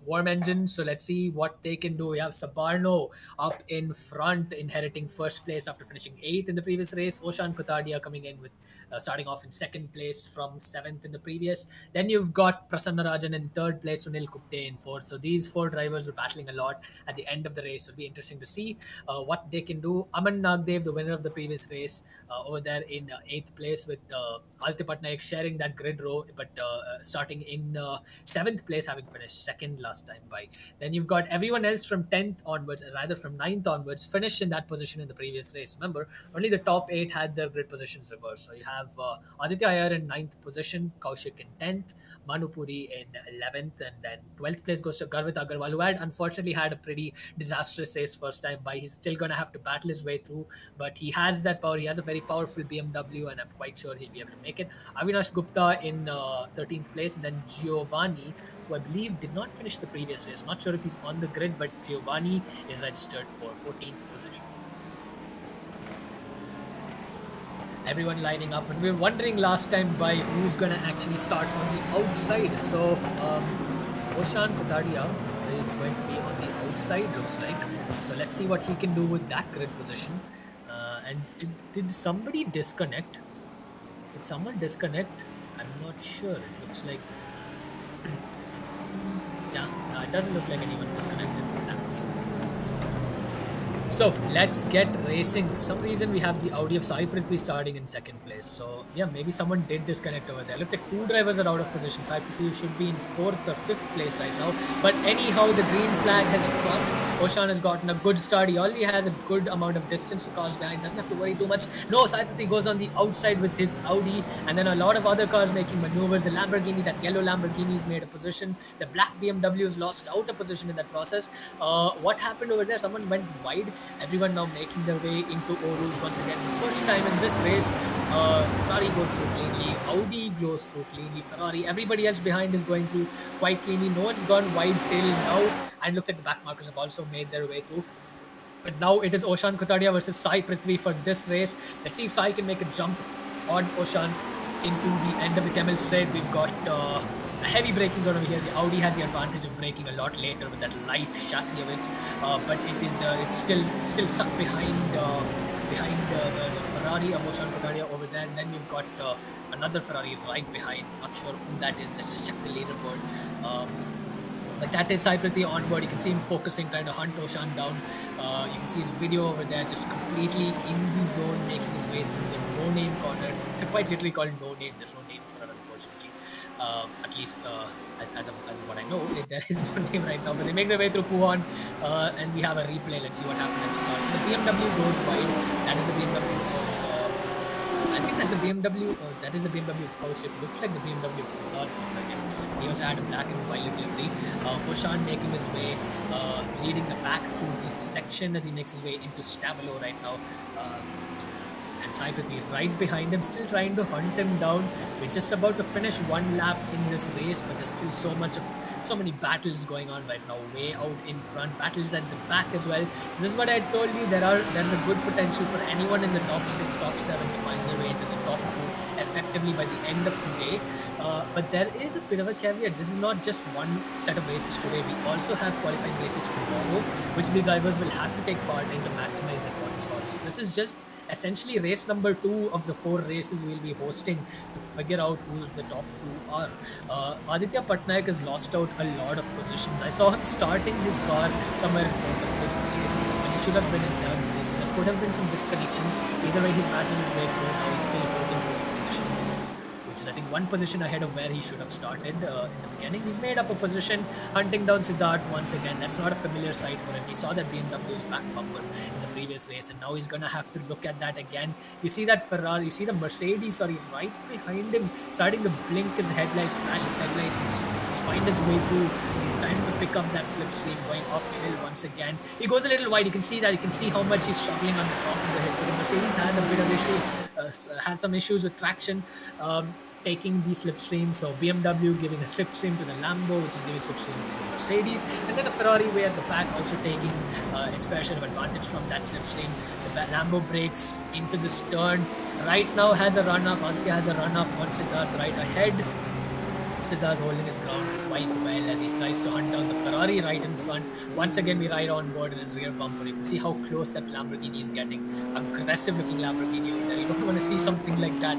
warm engines. So let's see what they can do. We have Sabarno up in front, inheriting first place after finishing eighth in the previous race. Oshan Kothadiya coming in with starting off in second place from seventh in the previous. Then you've got Prasanna Rajan in third place, Sunil Kupte in fourth. So these four drivers were battling a lot at the end of the race. It'll be interesting to see what they can do. Aman Nagdev, the winner of the previous race, over there in eighth place with Aditya Patnaik sharing that grid row, but starting in seventh place, having finished second last time by. Then you've got everyone else from 10th onwards, or rather from ninth onwards, finished in that position in the previous race. Remember, only the top eight had their grid positions reversed. So you have Aditya Iyer in ninth position, Kaushik in 10th, Manupuri in 11th, and then 12th place goes to Garvit Agarwal, who had unfortunately had a pretty disastrous race first time by. He's still going to have to battle his way through, but he has that power. He has a very powerful BMW, and I'm quite sure he'll be able to make it. Avinash Gupta in 13th place, and then Giovanni, who I believe did not finish the previous race. Not sure if he's on the grid, but Giovanni is registered for 14th position. Everyone lining up, and we were wondering last time by who's going to actually start on the outside. So Oshan Kothadiya is going to be on the outside, looks like. So let's see what he can do with that grid position. And did somebody disconnect? Did someone disconnect? I'm not sure. It looks like yeah, no, it doesn't look like anyone's disconnected, thankfully. So let's get racing. For some reason, we have the Audi of Sai Prithvi starting in second place. So yeah, maybe someone did disconnect over there. Looks like two drivers are out of position. Sai Prithvi should be in fourth or fifth place right now. But anyhow, the green flag has dropped. Oshan has gotten a good start. He already has a good amount of distance to cars behind. Doesn't have to worry too much. No, Sai Prithvi goes on the outside with his Audi, and then a lot of other cars making maneuvers. The Lamborghini, that yellow Lamborghini, has made a position. The black BMW has lost out a position in that process. What happened over there? Someone went wide. Everyone now making their way into Eau Rouge once again. The first time in this race, Ferrari goes through cleanly, Audi goes through cleanly, Ferrari, everybody else behind is going through quite cleanly. No one's gone wide till now, and looks like the back markers have also made their way through. But now it is Oshan Kothadiya versus Sai Prithvi for this race. Let's see if Sai can make a jump on Oshan into the end of the Camel Straight. We've got a heavy braking zone over here. The Audi has the advantage of braking a lot later with that light chassis of it, but it's still stuck behind the Ferrari of Oshan Kothadiya over there. And then we've got another Ferrari right behind. Not sure who that is. Let's just check the leaderboard. But that is Sai Prithvi on board. You can see him focusing, trying to hunt Oshan down. You can see his video over there, just completely in the zone, making his way through the no-name corner. Quite literally called no name. There's no name for it, unfortunately. At least as of what I know, there is no name right now. But they make their way through Puhan, and we have a replay. Let's see what happened at the start. So the BMW goes wide. That is the BMW of. I think that's a BMW. That is a BMW of Kaushik. Looks like the BMW of Siddharth for a second. He also had a black and violet livery. Oshan making his way, leading the pack through this section as he makes his way into Stavelo right now. And Sai Prithvi right behind him, still trying to hunt him down. We're just about to finish one lap in this race, but there's still so many battles going on right now, way out in front, battles at the back as well. So this is what I told you, there's a good potential for anyone in the top 6, top 7 to find their way into the top 2 effectively by the end of today. But there is a bit of a caveat. This is not just one set of races today. We also have qualifying races tomorrow, which the drivers will have to take part in to maximize their points on. So this is just essentially race number 2 of the 4 races we'll be hosting to figure out who the top 2 are. Aditya Patnaik has lost out a lot of positions. I saw him starting his car somewhere in 4th or 5th place, and he should have been in 7th place. So there could have been some disconnections. Either way, he's battling his way through. Now he's still holding 5th position, which is I think one position ahead of where he should have started in the beginning. He's made up a position, hunting down Siddharth once again. That's not a familiar sight for him. He saw that BMW's back bumper in the previous race, and now he's going to have to look at that again. You see that Ferrari, you see the Mercedes, sorry, right behind him, starting to blink his headlights, flash his headlights, and just find his way through. He's trying to pick up that slipstream, going uphill once again. He goes a little wide. You can see that. You can see how much he's struggling on the top of the hill. So the Mercedes has a bit of issues, has some issues with traction. taking the slipstream. So BMW giving a slipstream to the Lambo, which is giving slipstream to the Mercedes, and then a Ferrari way at the back also taking its fair share of advantage from that slipstream. The Lambo breaks into this turn. Right now has a run up. Aditya has a run up on Siddharth right ahead. Siddharth holding his ground quite well as he tries to hunt down the Ferrari right in front. Once again, we ride on board in his rear bumper. You can see how close that Lamborghini is getting. Aggressive looking Lamborghini over there. You don't want to see something like that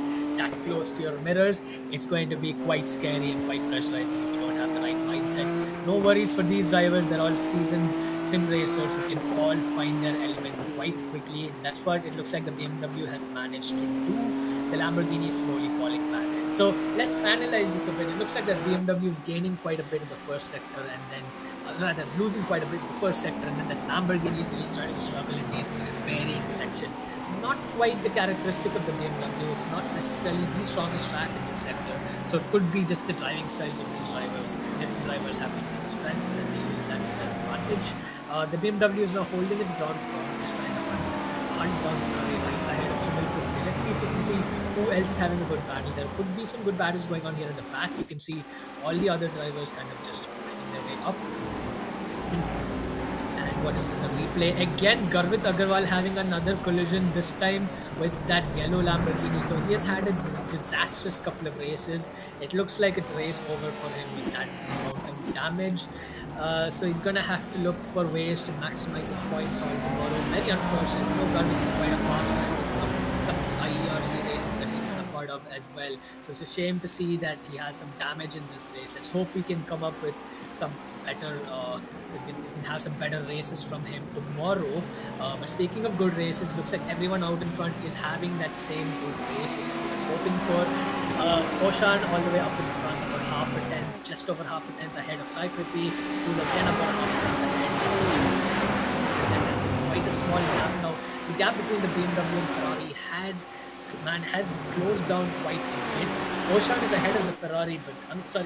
close to your mirrors. It's going to be quite scary and quite pressurizing if you don't have the right mindset. No worries for these drivers. They're all seasoned sim racers who can all find their element quite quickly. That's what it looks like the BMW has managed to do. The Lamborghini is slowly falling back. So let's analyze this a bit. It looks like that BMW is gaining quite a bit in the first sector and then rather losing quite a bit in the first sector, and then that Lamborghini is really starting to struggle in these varying sections. Not quite the characteristic of the BMW. It's not necessarily the strongest track in this sector. So it could be just the driving styles of these drivers. Different drivers have different strengths and they use that to their advantage. The BMW is now holding its ground firm, just trying to hunt down Ferrari right ahead of Sunil Gupta. Let's see if we can see who else is having a good battle. There could be some good battles going on here in the back. You can see all the other drivers kind of just finding their way up. And what is this, a replay? Again, Garvit Agarwal having another collision, this time with that yellow Lamborghini. So he has had a disastrous couple of races. It looks like it's race over for him with that amount of damage. So he's going to have to look for ways to maximize his points haul tomorrow. Very unfortunate. You know, Garvit is quite a fast driver from some of the IERC races that he's been a part of as well. So it's a shame to see that he has some damage in this race. Let's hope we can come up with some better we can have some better races from him tomorrow. But speaking of good races, looks like everyone out in front is having that same good race, which everyone's hoping for. Oshan all the way up in front, about half a tenth, just over half a tenth ahead of Sai Prithvi, who's again about half a tenth ahead of and then there's quite a small gap now. The gap between the BMW and Ferrari has closed down quite a bit. Oshan is ahead of the Ferrari, but the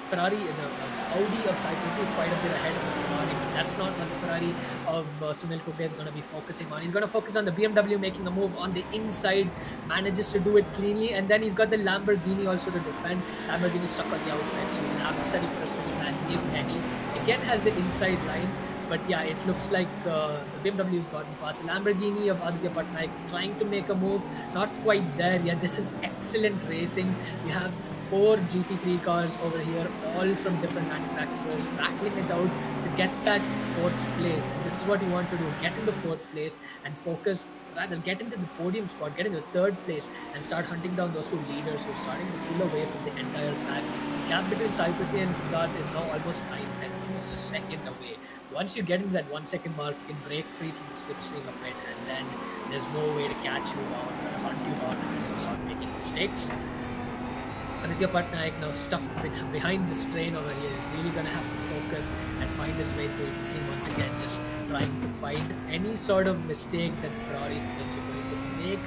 Ferrari, the Audi of Sai Prithvi is quite a bit ahead of the Ferrari, but that's not what the Ferrari of Sunil Gupta is going to be focusing on. He's going to focus on the BMW making a move on the inside, manages to do it cleanly, and then he's got the Lamborghini also to defend. Lamborghini stuck on the outside, so we'll have to settle for a switchback if any. Again has the inside line. But yeah, it looks like the BMW has gotten past the Lamborghini of Aditya Patnaik, trying to make a move. Not quite there yet. This is excellent racing. We have 4 GT3 cars over here, all from different manufacturers, battling it out to get that 4th place. And this is what you want to do. Get into 4th place and focus, rather get into the podium spot, get into 3rd place and start hunting down those 2 leaders who are starting to pull away from the entire pack. The gap between Sai Prithvi and Siddharth is now almost 9 tenths, almost a second away. Once you get into that 1 second mark, you can break free from the slipstream a bit, and then there's no way to catch you down or hunt you down unless you start making mistakes. Aditya Patnaik now stuck behind this train over here. He's really going to have to focus and find his way through. You can see him once again just trying to find any sort of mistake that the Ferrari is potentially going to make.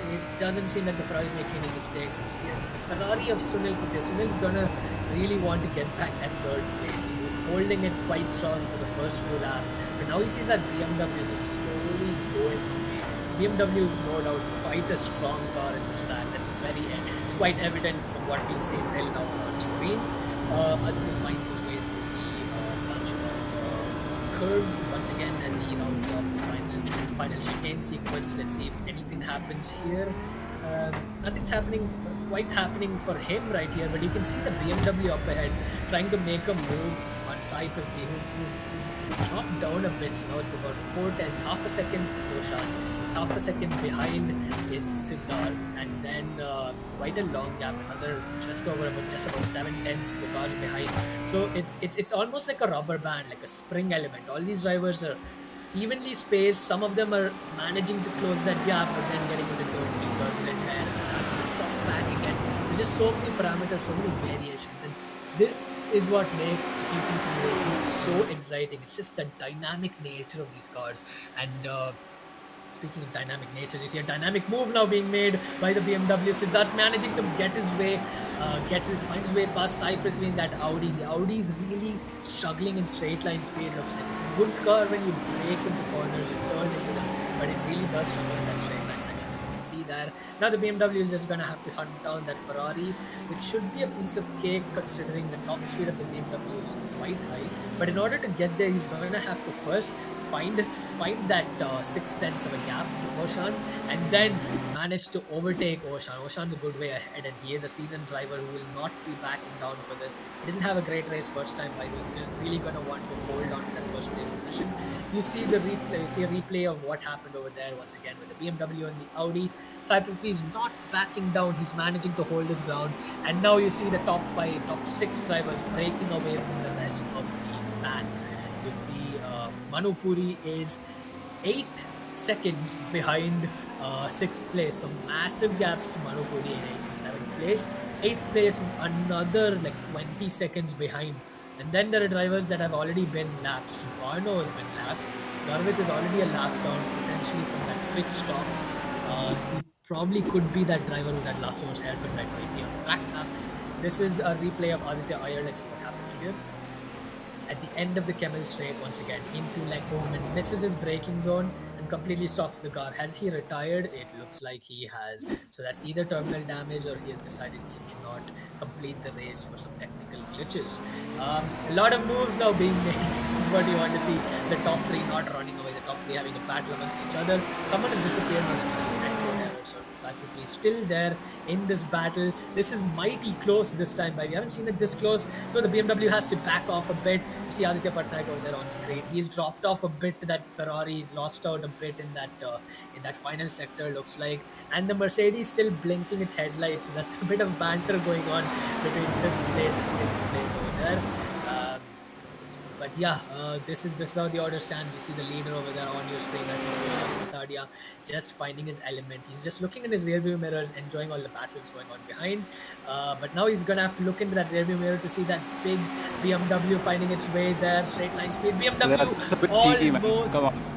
It doesn't seem like the Ferrari is making any mistakes. It's the Ferrari of Sunil Gupta. Sunil's going to really want to get back that 3rd place. He was holding it quite strong for the first few laps, but now he sees that BMW just slowly going away. BMW is no doubt quite a strong car in this track. It's quite evident from what we've seen till now on screen. Aditya finds his way through the bunch curve once again as he rounds off the final chicane sequence. Let's see if anything happens here. Nothing's quite happening for him right here, but you can see the BMW up ahead trying to make a move on Sai Prithvi, who's dropped down a bit. So now it's about 4 tenths, half a second Oshan, half a second behind is Siddharth, and then quite a long gap, another just about 7 tenths is the cars behind. So it's almost like a rubber band, like a spring element. All these drivers are evenly spaced. Some of them are managing to close that gap, but then getting into turbulent air and having to drop back again. There's just so many parameters, so many variations, and this is what makes GT3 racing so exciting. It's just the dynamic nature of these cars. And speaking of dynamic natures, you see a dynamic move now being made by the BMW. Siddharth managing to get his way, find his way past Sai Prithvi in that Audi. The Audi is really struggling in straight line speed. Looks like it's a good car when you break into corners and turn into them, but it really does struggle in that straight line section. As you can see there. Now the BMW is just going to have to hunt down that Ferrari, which should be a piece of cake considering the top speed of the BMW is quite high. But in order to get there, he's going to have to first find that 6 tenths of a gap to Oshan, and then manage to overtake Oshan. Oshan's a good way ahead, and he is a seasoned driver who will not be backing down for this. He didn't have a great race first time, but he's really going to want to hold on to that first place position. You see the replay, you see a replay of what happened over there once again with the BMW and the Audi. Cyprus is not backing down. He's managing to hold his ground, and now you see the top 5, top 6 drivers breaking away from the rest of the pack. You see Manu Puri is 8 seconds behind 6th place, so massive gaps to Manu Puri in 7th place. 8th place is another like 20 seconds behind, and then there are drivers that have already been lapped. So Barno has been lapped. Garvit is already a lap down potentially from that pit stop. He probably could be that driver who's at Lasso's hairpin right now. You see on the track map. This is a replay of Aditya Iyer. Let's see what happened here. At the end of the Kemmel straight, once again into Lecombe, and misses his braking zone and completely stops the car. Has he retired? It looks like he has. So that's either terminal damage or he has decided he cannot complete the race for some technical glitches. A lot of moves now being made. This is what you want to see. The top 3 not running away, the top 3 having a battle amongst each other. Someone has disappeared, but it's just a red code error. So Cyprus is still there in this battle. This is mighty close this time, but we haven't seen it this close. So the BMW has to back off a bit. See Aditya Patnaik over there on screen. He's dropped off a bit to that Ferrari. He's lost out a bit in that final sector, looks like. And the Mercedes still blinking its headlights. So that's a bit of banter going on between 5th place and 6th place over there. But yeah, this is how the order stands. You see the leader over there on your screen right now, Oshan Kothadiya, just finding his element. He's just looking in his rearview mirrors, enjoying all the battles going on behind. But now he's gonna have to look into that rearview mirror to see that big BMW finding its way there, straight line speed. BMW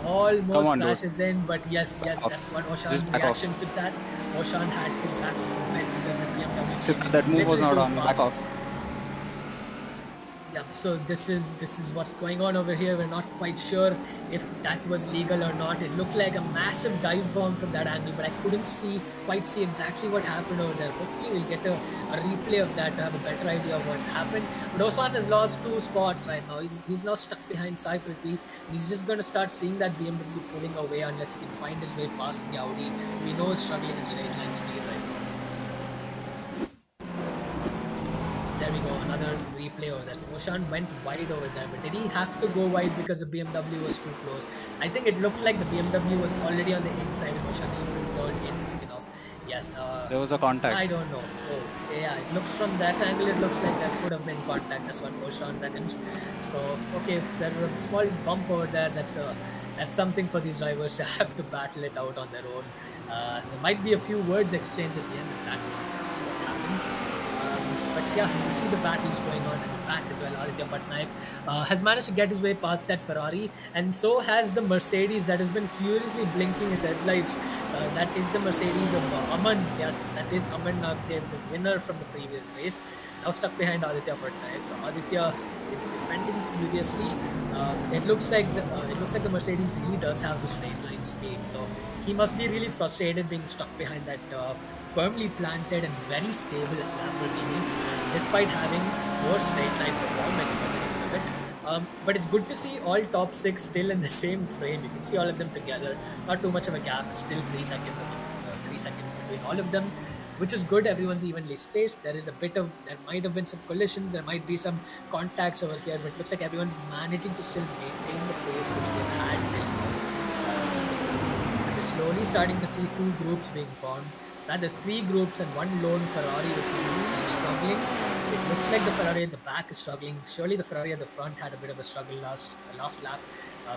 almost crashes in, but yes, that's what Oshan's reaction to that. Oshan had to back off a bit because the BMW that move was not on. Back off. Yep, so this is what's going on over here. We're not quite sure if that was legal or not. It looked like a massive dive bomb from that angle, but I couldn't quite see exactly what happened over there. Hopefully we'll get a replay of that to have a better idea of what happened. But Oshan has lost 2 spots right now. He's now stuck behind Cyprus, and he's just going to start seeing that BMW pulling away unless he can find his way past the Audi. We know he's struggling in straight line speed right now. There we go, another replay over there. So Oshan went wide over there, but did he have to go wide because the BMW was too close? I think it looked like the BMW was already on the inside and Oshan just couldn't turn in quick enough. Yes. There was a contact. I don't know. Oh, yeah, it looks from that angle, it looks like there could have been contact. That's what Oshan reckons. So, okay, if there was a small bump over there, that's something for these drivers to have to battle it out on their own. There might be a few words exchanged at the end of that. We'll see what happens. But yeah, you see the battles going on at the back as well. Aditya Patnaik has managed to get his way past that Ferrari, and so has the Mercedes that has been furiously blinking its headlights. That is the Mercedes of Aman. Yes, that is Aman Nagdev, the winner from the previous race. Now stuck behind Aditya Patnaik. So Aditya is defending furiously. It looks like the Mercedes really does have the straight line speed. So he must be really frustrated being stuck behind that firmly planted and very stable Lamborghini, despite having more straight line performance by the looks of it. But it's good to see all top 6 still in the same frame. You can see all of them together. Not too much of a gap. It's still 3 seconds amongst 3 seconds between all of them, which is good. Everyone's evenly spaced. There might have been some collisions. There might be some contacts over here, but it looks like everyone's managing to still maintain the pace which they've had till now. We're slowly starting to see 2 groups being formed. Rather 3 groups and 1 lone Ferrari, which is really struggling. It looks like the Ferrari at the back is struggling. Surely the Ferrari at the front had a bit of a struggle last lap.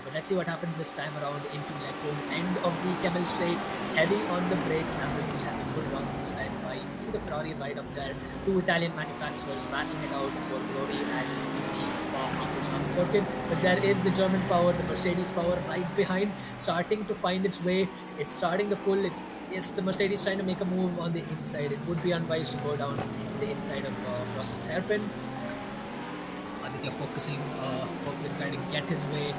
But let's see what happens this time around into Lecombe. End of the Kemmel straight. Heavy on the brakes. Lamborghini has a good run this time. You can see the Ferrari right up there. 2 Italian manufacturers battling it out for glory at the Spa-Francorchamps circuit. But there is the German power, the Mercedes power right behind, starting to find its way. It's starting to pull it. Yes, the Mercedes trying to make a move on the inside. It would be unwise to go down the inside of Brussels hairpin. Aditya focusing, trying to get his way,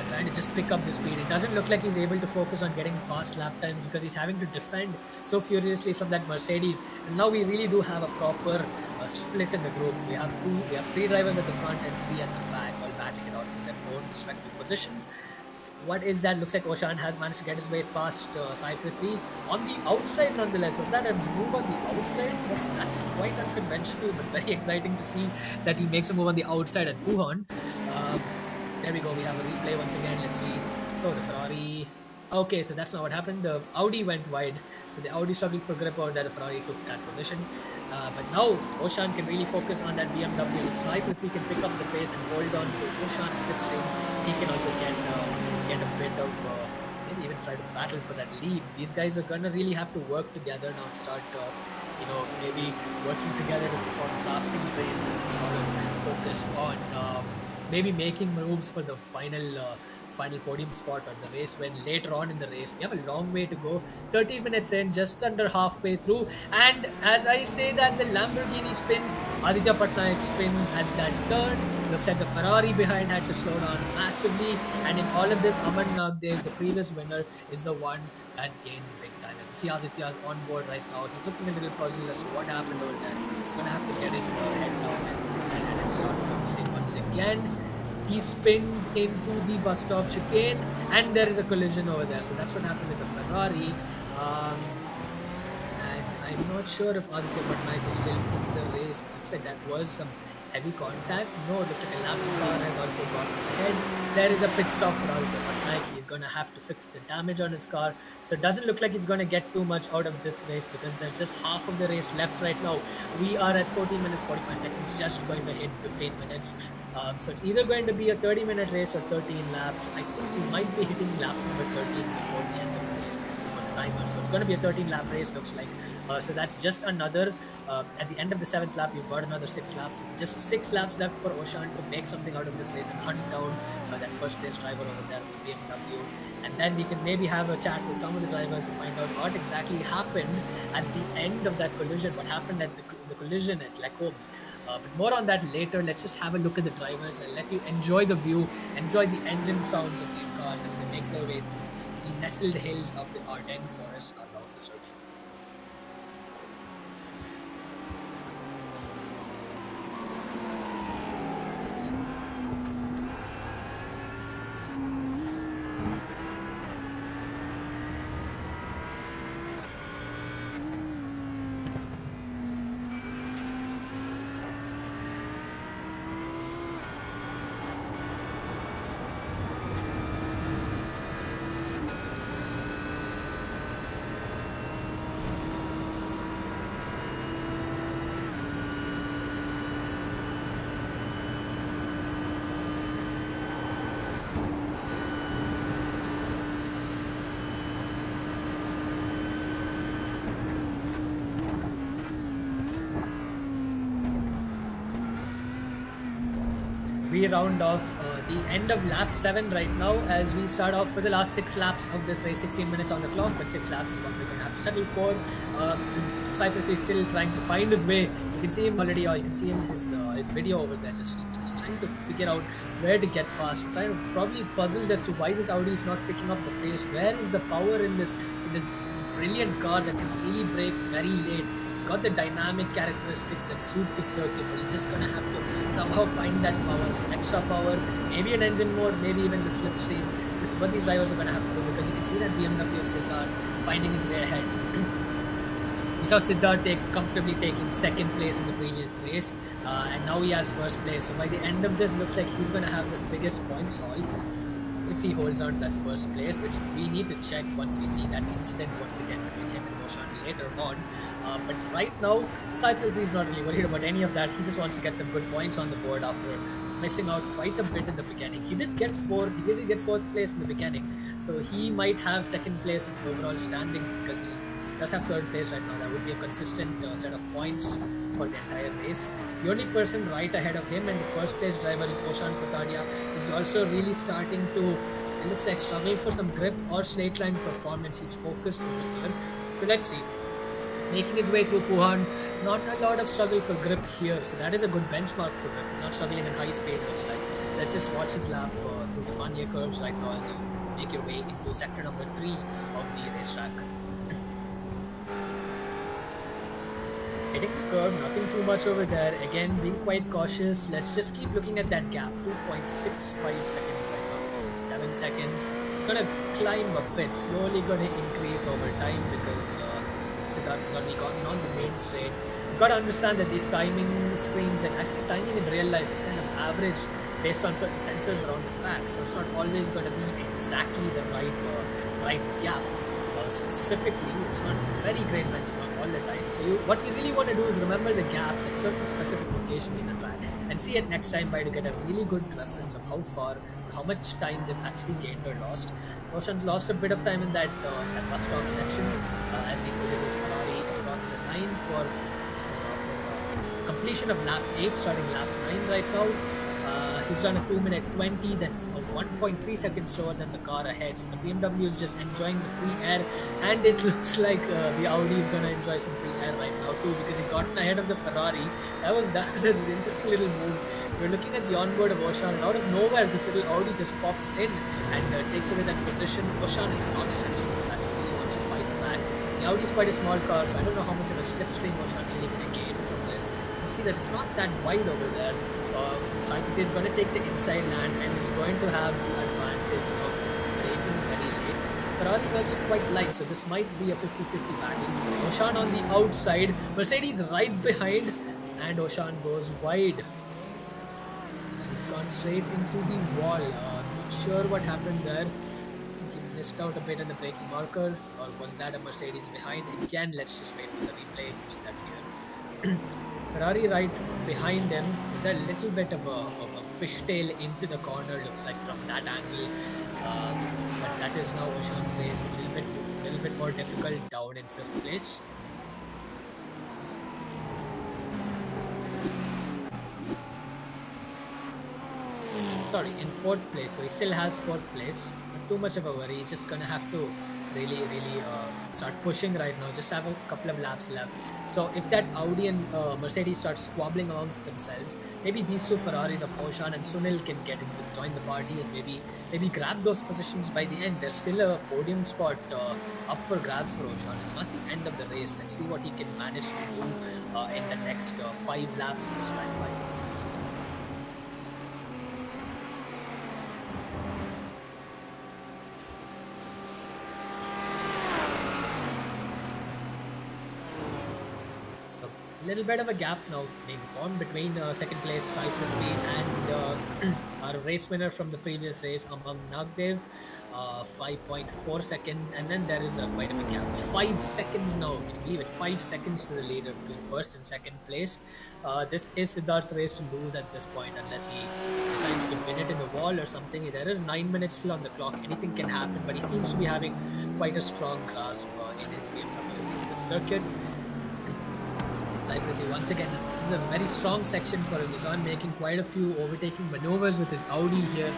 trying to just pick up the speed. It doesn't look like he's able to focus on getting fast lap times because he's having to defend so furiously from that Mercedes. And now we really do have a proper split in the group. We have three drivers at the front and three at the back, all battling it out for their own respective positions. What is that? Looks like Oshan has managed to get his way past Gt3 on the outside nonetheless. Was that a move on the outside? That's quite unconventional, but very exciting to see that he makes a move on the outside at Puhan. There we go. We have a replay once again. Let's see. So the Ferrari. Okay, so that's not what happened. The Audi went wide. So the Audi struggled for grip over there. The Ferrari took that position. But now Oshan can really focus on that BMW. If Gt3 can pick up the pace and hold on to Oshan's slipstream, he can also get a bit of maybe even try to battle for that lead. These guys are gonna really have to work together now and start maybe working together to perform drafting trains and then sort of focus on maybe making moves for the final podium spot or the race when later on in the race. We have a long way to go. 13 minutes in, just under halfway through. And as I say that, the Lamborghini spins, Aditya Patnaik spins at that turn. Looks like the Ferrari behind had to slow down massively. And in all of this, Aman Nagdev, the previous winner, is the one that gained big time. And you see Aditya's on board right now. He's looking a little puzzled as to what happened over there. He's going to have to get his head down and start focusing once again. He spins into the bus stop chicane and there is a collision over there. So that's what happened with the Ferrari. And I'm not sure if Aditya Patnaik is still in the race. Looks like that was some heavy contact. No, it looks like a lap car has also gone ahead. There is a pit stop for Aditya Patnaik. He's going to have to fix the damage on his car. So it doesn't look like he's going to get too much out of this race because there's just half of the race left right now. We are at 14 minutes 45 seconds, just going to hit 15 minutes. So it's either going to be a 30-minute race or 13 laps. I think we might be hitting lap number 13 before the end of the race, before the timer. So it's going to be a 13-lap race, looks like. So that's just another, at the end of the 7th lap, you've got another 6 laps. Just 6 laps left for Oshan to make something out of this race and hunt down that first place driver over there with the BMW. And then we can maybe have a chat with some of the drivers to find out what exactly happened at the end of that collision, what happened at the collision at Lacombe. But more on that later. Let's just have a look at the drivers and let you enjoy the view, enjoy the engine sounds of these cars as they make their way through the nestled hills of the Ardennes forest around the circuit. We round off the end of lap 7 right now as we start off for the last 6 laps of this race. 16 minutes on the clock, but 6 laps is what we're going to have to settle for. Gt3 is still trying to find his way. You can see him already, or you can see him his video over there, just trying to figure out where to get past. Kind of probably puzzled as to why this Audi is not picking up the pace. Where is the power in this brilliant car that can really brake very late? It's got the dynamic characteristics that suit the circuit, but he's just going to have to somehow find that power, some extra power, maybe an engine mode, maybe even the slipstream. This is what these drivers are going to have to do because you can see that BMW of Siddharth finding his way ahead. We saw Siddharth comfortably taking 2nd place in the previous race, and now he has 1st place. So by the end of this, looks like he's going to have the biggest points haul if he holds on to that 1st place, which we need to check once we see that incident once again between him and Oshan later on. But right now, Gt3 is not really worried about any of that. He just wants to get some good points on the board after missing out quite a bit in the beginning. He did get 4th place in the beginning, so he might have 2nd place in overall standings because he does have 3rd place right now. That would be a consistent set of points for the entire race. The only person right ahead of him and the 1st place driver is Oshan Kothadiya. Is also really starting to, it looks like, struggle for some grip or straight line performance. He's focused over here. So let's see. making his way through Puhan. Not a lot of struggle for grip here, so that is a good benchmark for grip. He's not struggling in high speed, looks like. Let's just watch his lap through the Fanya curves right now as you make your way into sector number 3 of the racetrack. Hitting the curb, nothing too much over there. Again, being quite cautious. Let's just keep looking at that gap. 2.65 seconds right now. 7 seconds. It's gonna climb a bit, slowly gonna increase over time because Siddharth has already gotten on the main straight. You've got to understand that these timing screens and actually timing in real life is kind of average based on certain sensors around the track, so it's not always going to be exactly the right gap. Specifically, it's not very great benchmark all the time. So what you really want to do is remember the gaps at certain specific locations in the track and see it next time by to get a really good reference of how far or how much time they've actually gained or lost. Oshan's lost a bit of time in that bus stop section as he pushes his Ferrari across the line for completion of lap 8, starting lap 9 right now. He's done a 2-minute 20. That's a 1.3 seconds slower than the car ahead. So the BMW is just enjoying the free air, and it looks like the Audi is going to enjoy some free air right now too because he's gotten ahead of the Ferrari. That was an interesting little move. We're looking at the onboard of Oshan, and out of nowhere, this little Audi just pops in and takes away that position. Oshan is not settling for that. He really wants to fight back. The Audi is quite a small car, so I don't know how much of a slipstream Oshan's really going to gain from this. You can see that it's not that wide over there. Sankit is going to take the inside land and is going to have the advantage of braking very late. Ferrari is also quite light, so this might be a 50-50 battle. Oshan on the outside, Mercedes right behind, and Oshan goes wide. He's gone straight into the wall. Not sure what happened there. I think he missed out a bit in the braking marker, or was that a Mercedes behind? Again, let's just wait for the replay. See that here. Ferrari right behind him is a little bit of a fishtail into the corner, looks like from that angle. But that is now Oshan's race, a little bit more difficult down in 5th place. Sorry, in 4th place, so he still has 4th place. Not too much of a worry. He's just gonna have to really start pushing right now. Just have a couple of laps left. So if that Audi and Mercedes start squabbling amongst themselves, maybe these two Ferraris of Oshan and Sunil can join the party and maybe grab those positions by the end. There's still a podium spot up for grabs for Oshan. It's not the end of the race. Let's see what he can manage to do in the next 5 laps this time by. A little bit of a gap now being formed between second place Gt3 and our race winner from the previous race among Nagdev, 5.4 seconds, and then there is quite a big gap. It's 5 seconds now. Can you believe it? 5 seconds to the leader between first and second place. This is Siddharth's race to lose at this point unless he decides to pin it in the wall or something. There are 9 minutes still on the clock. Anything can happen, but he seems to be having quite a strong grasp in his BMW in this circuit. Gt3 once again, this is a very strong section for him. He's on making quite a few overtaking maneuvers with his Audi here.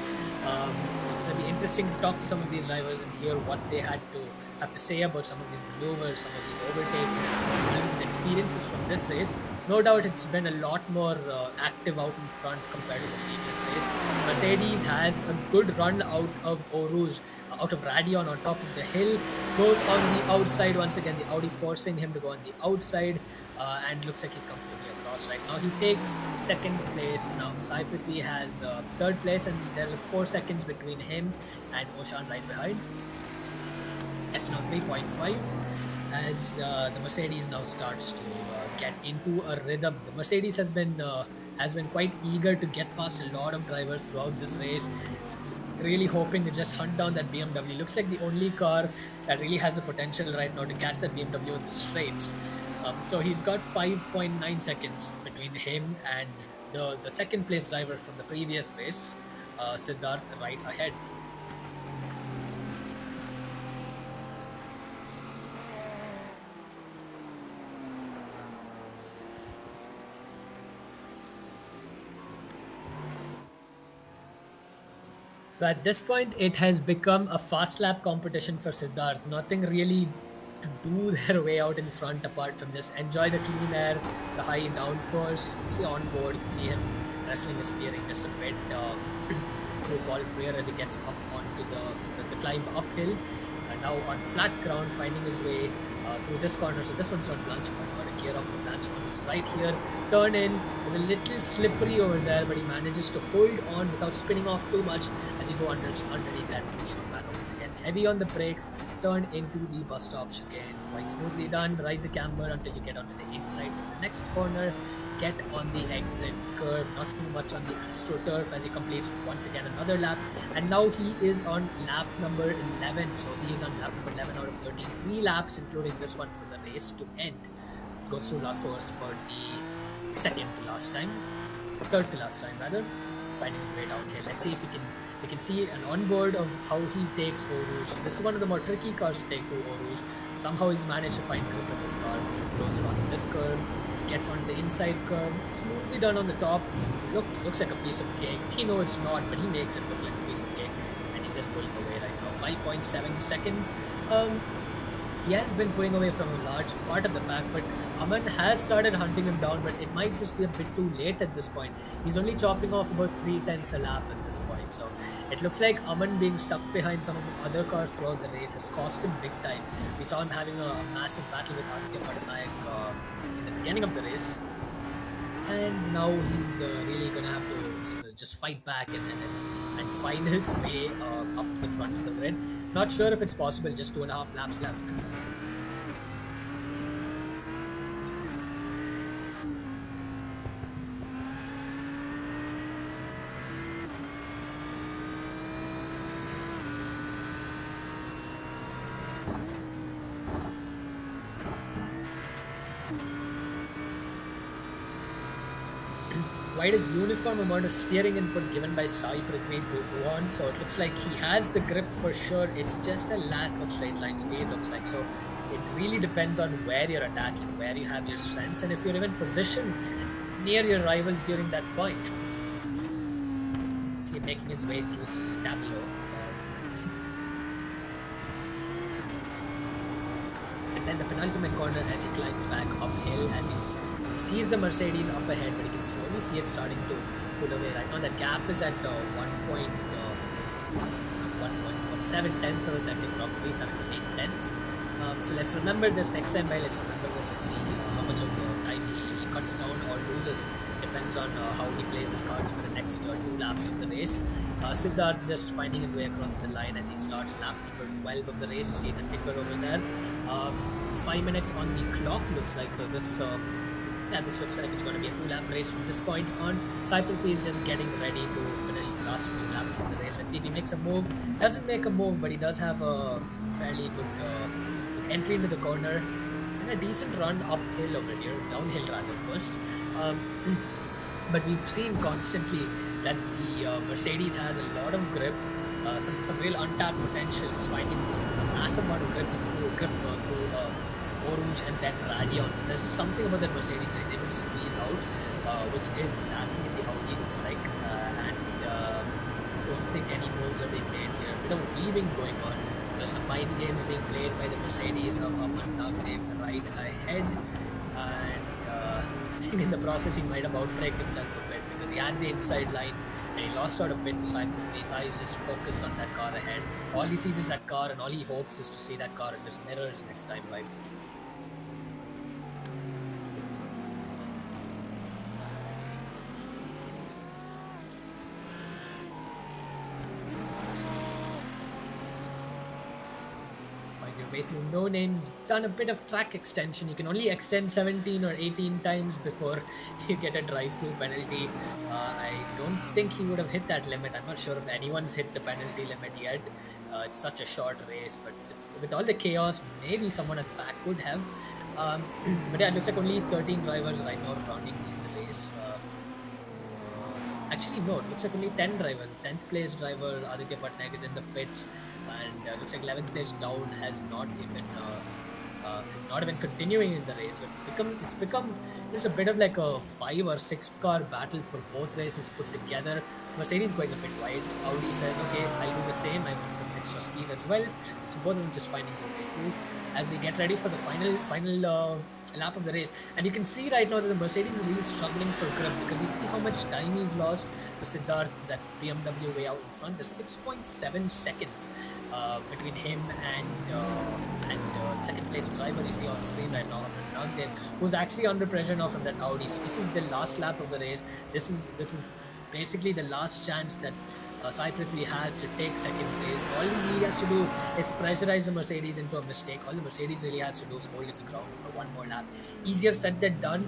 It's going to be interesting to talk to some of these drivers and hear what they have to say about some of these maneuvers, some of these overtakes, and all of these experiences from this race. No doubt it's been a lot more active out in front compared to the previous race. Mercedes has a good run out of Eau Rouge, out of Radion on top of the hill, goes on the outside once again, the Audi forcing him to go on the outside. And looks like he's comfortably across right now. He takes second place now. Gt3 has 3rd place, and there's 4 seconds between him and Oshan right behind. That's now 3.5 as the Mercedes now starts to get into a rhythm. The Mercedes has been quite eager to get past a lot of drivers throughout this race. Really hoping to just hunt down that BMW. Looks like the only car that really has the potential right now to catch that BMW in the straights. So he's got 5.9 seconds between him and the second place driver from the previous race, Siddharth, right ahead. So at this point, it has become a fast lap competition for Siddharth. Nothing really to do their way out in front apart from just enjoy the clean air, the high downforce. You can see on board, you can see him wrestling his steering just a bit through Paul Freer as he gets up onto the climb uphill. And now on flat ground, finding his way through this corner. So this one's not Blanchard, got to gear up for Blanchard. It's right here, turn in. There's a little slippery over there, but he manages to hold on without spinning off too much as he go underneath that two-stroke panel. Once again, heavy on the brakes, turn into the bus stop chicane. Quite smoothly done. Ride the camber until you get onto the inside for the next corner. Get on the exit curve, not too much on the AstroTurf as he completes once again another lap. And now he is on lap number 11. So he is on lap number 11 out of 13. 3 laps, including this one for the race to end. Goes to La Source for the second to last time. Third to last time, rather. Finding his way downhill. Let's see if we can see an onboard of how he takes Eau Rouge. So this is one of the more tricky cars to take through Eau Rouge. Somehow he's managed to find grip in this car. Throws it onto this curve. Gets onto the inside curve, smoothly done on the top. Looks like a piece of cake. We know it's not, but he makes it look like a piece of cake. And he's just pulling away right now. 5.7 seconds. He has been pulling away from a large part of the pack, but Aman has started hunting him down, but it might just be a bit too late at this point. He's only chopping off about 3/10 a lap at this point. So it looks like Aman being stuck behind some of the other cars throughout the race has cost him big time. We saw him having a massive battle with Aditya Patnaik in the beginning of the race. And now he's really going to have to just fight back and find his way up to the front of the grid. Not sure if it's possible, just 2.5 laps left. Quite a uniform amount of steering input given by Sai Prithvi to Rohan, so it looks like he has the grip for sure. It's just a lack of straight line speed, looks like. So it really depends on where you're attacking, where you have your strengths, and if you're even positioned near your rivals during that point. See him making his way through Stavilo. And then the penultimate corner as he climbs back uphill, as he sees the Mercedes up ahead, but he can slowly see it starting to pull away. Right now, that gap is at 1.7 of a second, roughly 7 to 8 tenths. So let's remember this next time. Let's remember this and see how much of time he cuts down or loses. Depends on how he plays his cards for the next 2 laps of the race. Siddharth just finding his way across the line as he starts lap number 12 of the race. You see the ticker over there. 5 minutes on the clock, looks like. So this looks like it's going to be a 2-lap race from this point on. Sai Prithvi is just getting ready to finish the last few laps of the race. Let's see if he makes a move. Doesn't make a move, but he does have a fairly good entry into the corner and a decent run uphill over here, downhill rather first. But we've seen constantly that the Mercedes has a lot of grip, some real untapped potential, just finding a massive amount of grip through Eau Rouge and then Radion. So there's just something about that Mercedes that is able to squeeze out, which is lacking in the Audi, looks like. And don't think any moves are being made here. A bit of weaving going on. There's some mind games being played by the Mercedes of Aman Nagdev right ahead. And I think in the process he might have outbraked himself a bit because he had the inside line and he lost out a bit to Sai Prithvi. Sai is just focused on that car ahead. All he sees is that car and all he hopes is to see that car in his mirrors next time, right? Way through no names, done a bit of track extension. You can only extend 17 or 18 times before you get a drive-through penalty. I don't think he would have hit that limit. I'm not sure if anyone's hit the penalty limit yet. It's such a short race, but with all the chaos, maybe someone at the back could have. But yeah, it looks like only 13 drivers right now running in the race. Actually, no, it looks like only 10 drivers. 10th place driver Aditya Patnaik is in the pits, and looks like 11th place down has not even continuing in the race. So it's become just a bit of like a 5 or 6 car battle for both races put together. Mercedes going a bit wide. Audi says, okay, I'll do the same. I want some extra speed as well. So both of them just finding their way through. as we get ready for the final lap of the race. And you can see right now that the Mercedes is really struggling for grip, because you see how much time he's lost to Siddharth, that BMW way out in front. There's 6.7 seconds between him and the second place driver you see on screen right now, Nagdev, who's actually under pressure now from that Audi. So this is the last lap of the race. This is basically the last chance that Sai Prithvi has to take second place. All he has to do is pressurize the Mercedes into a mistake. All the Mercedes really has to do is hold its ground for one more lap. Easier said than done.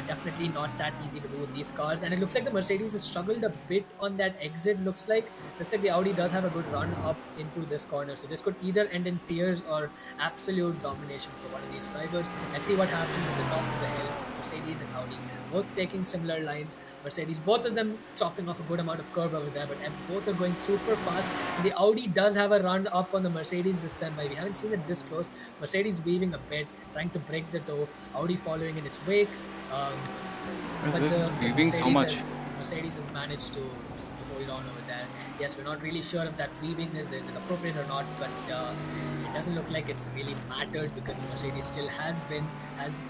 Definitely not that easy to do with these cars. And it looks like the Mercedes has struggled a bit on that exit. Looks like the Audi does have a good run up into this corner. So this could either end in tears or absolute domination for one of these drivers. Let's see what happens at the top of the hills. Mercedes and Audi both taking similar lines. Mercedes, both of them chopping off a good amount of curb over there, but both are going super fast. The Audi does have a run up on the Mercedes this time, but we haven't seen it this close. Mercedes weaving a bit, trying to break the toe. Audi following in its wake. Um, Is but this the weaving so much? Mercedes has managed to hold on over there. Yes, we're not really sure if that weaving is appropriate or not, but it doesn't look like it's really mattered, because the Mercedes still has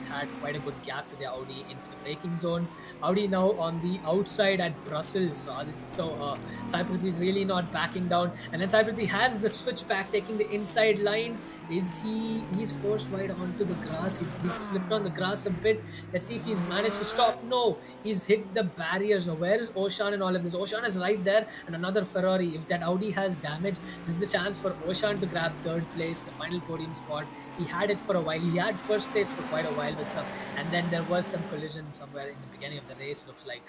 had quite a good gap to the Audi into the braking zone. Audi now on the outside at Brussels, so Sai Prithvi is really not backing down, and then Sai Prithvi has the switchback taking the inside line. He's forced wide onto the grass. He's slipped on the grass a bit. Let's see if he's managed to stop. No, he's hit the barriers. Now where is Oshan in all of this? Oshan is right there, and another Ferrari. If that Audi has damage, this is a chance for Oshan to grab third place, the final podium spot. He had it for a while. He had first place for quite a while with some, and then there was some collision somewhere in the beginning of the race. Looks like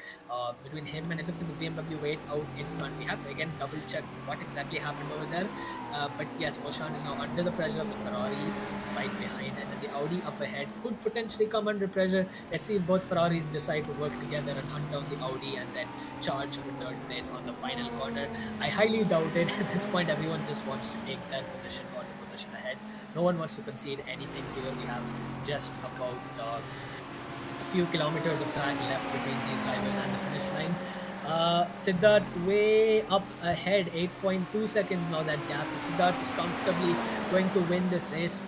between him, and it looks like the BMW wait out in front. We have to again double check what exactly happened over there. But yes, Oshan is now under the pressure of the Ferraris right behind, and then the Audi up ahead could potentially come under pressure. Let's see if both Ferraris decide to work together and hunt down the Audi and then charge for third place on the final corner. I highly doubt it. At this point, everyone just wants to take their position or the position ahead. No one wants to concede anything here. We have just about a few kilometers of track left between these drivers and the finish line. Siddharth way up ahead, 8.2 seconds now that gap. So Siddharth is comfortably going to win this race.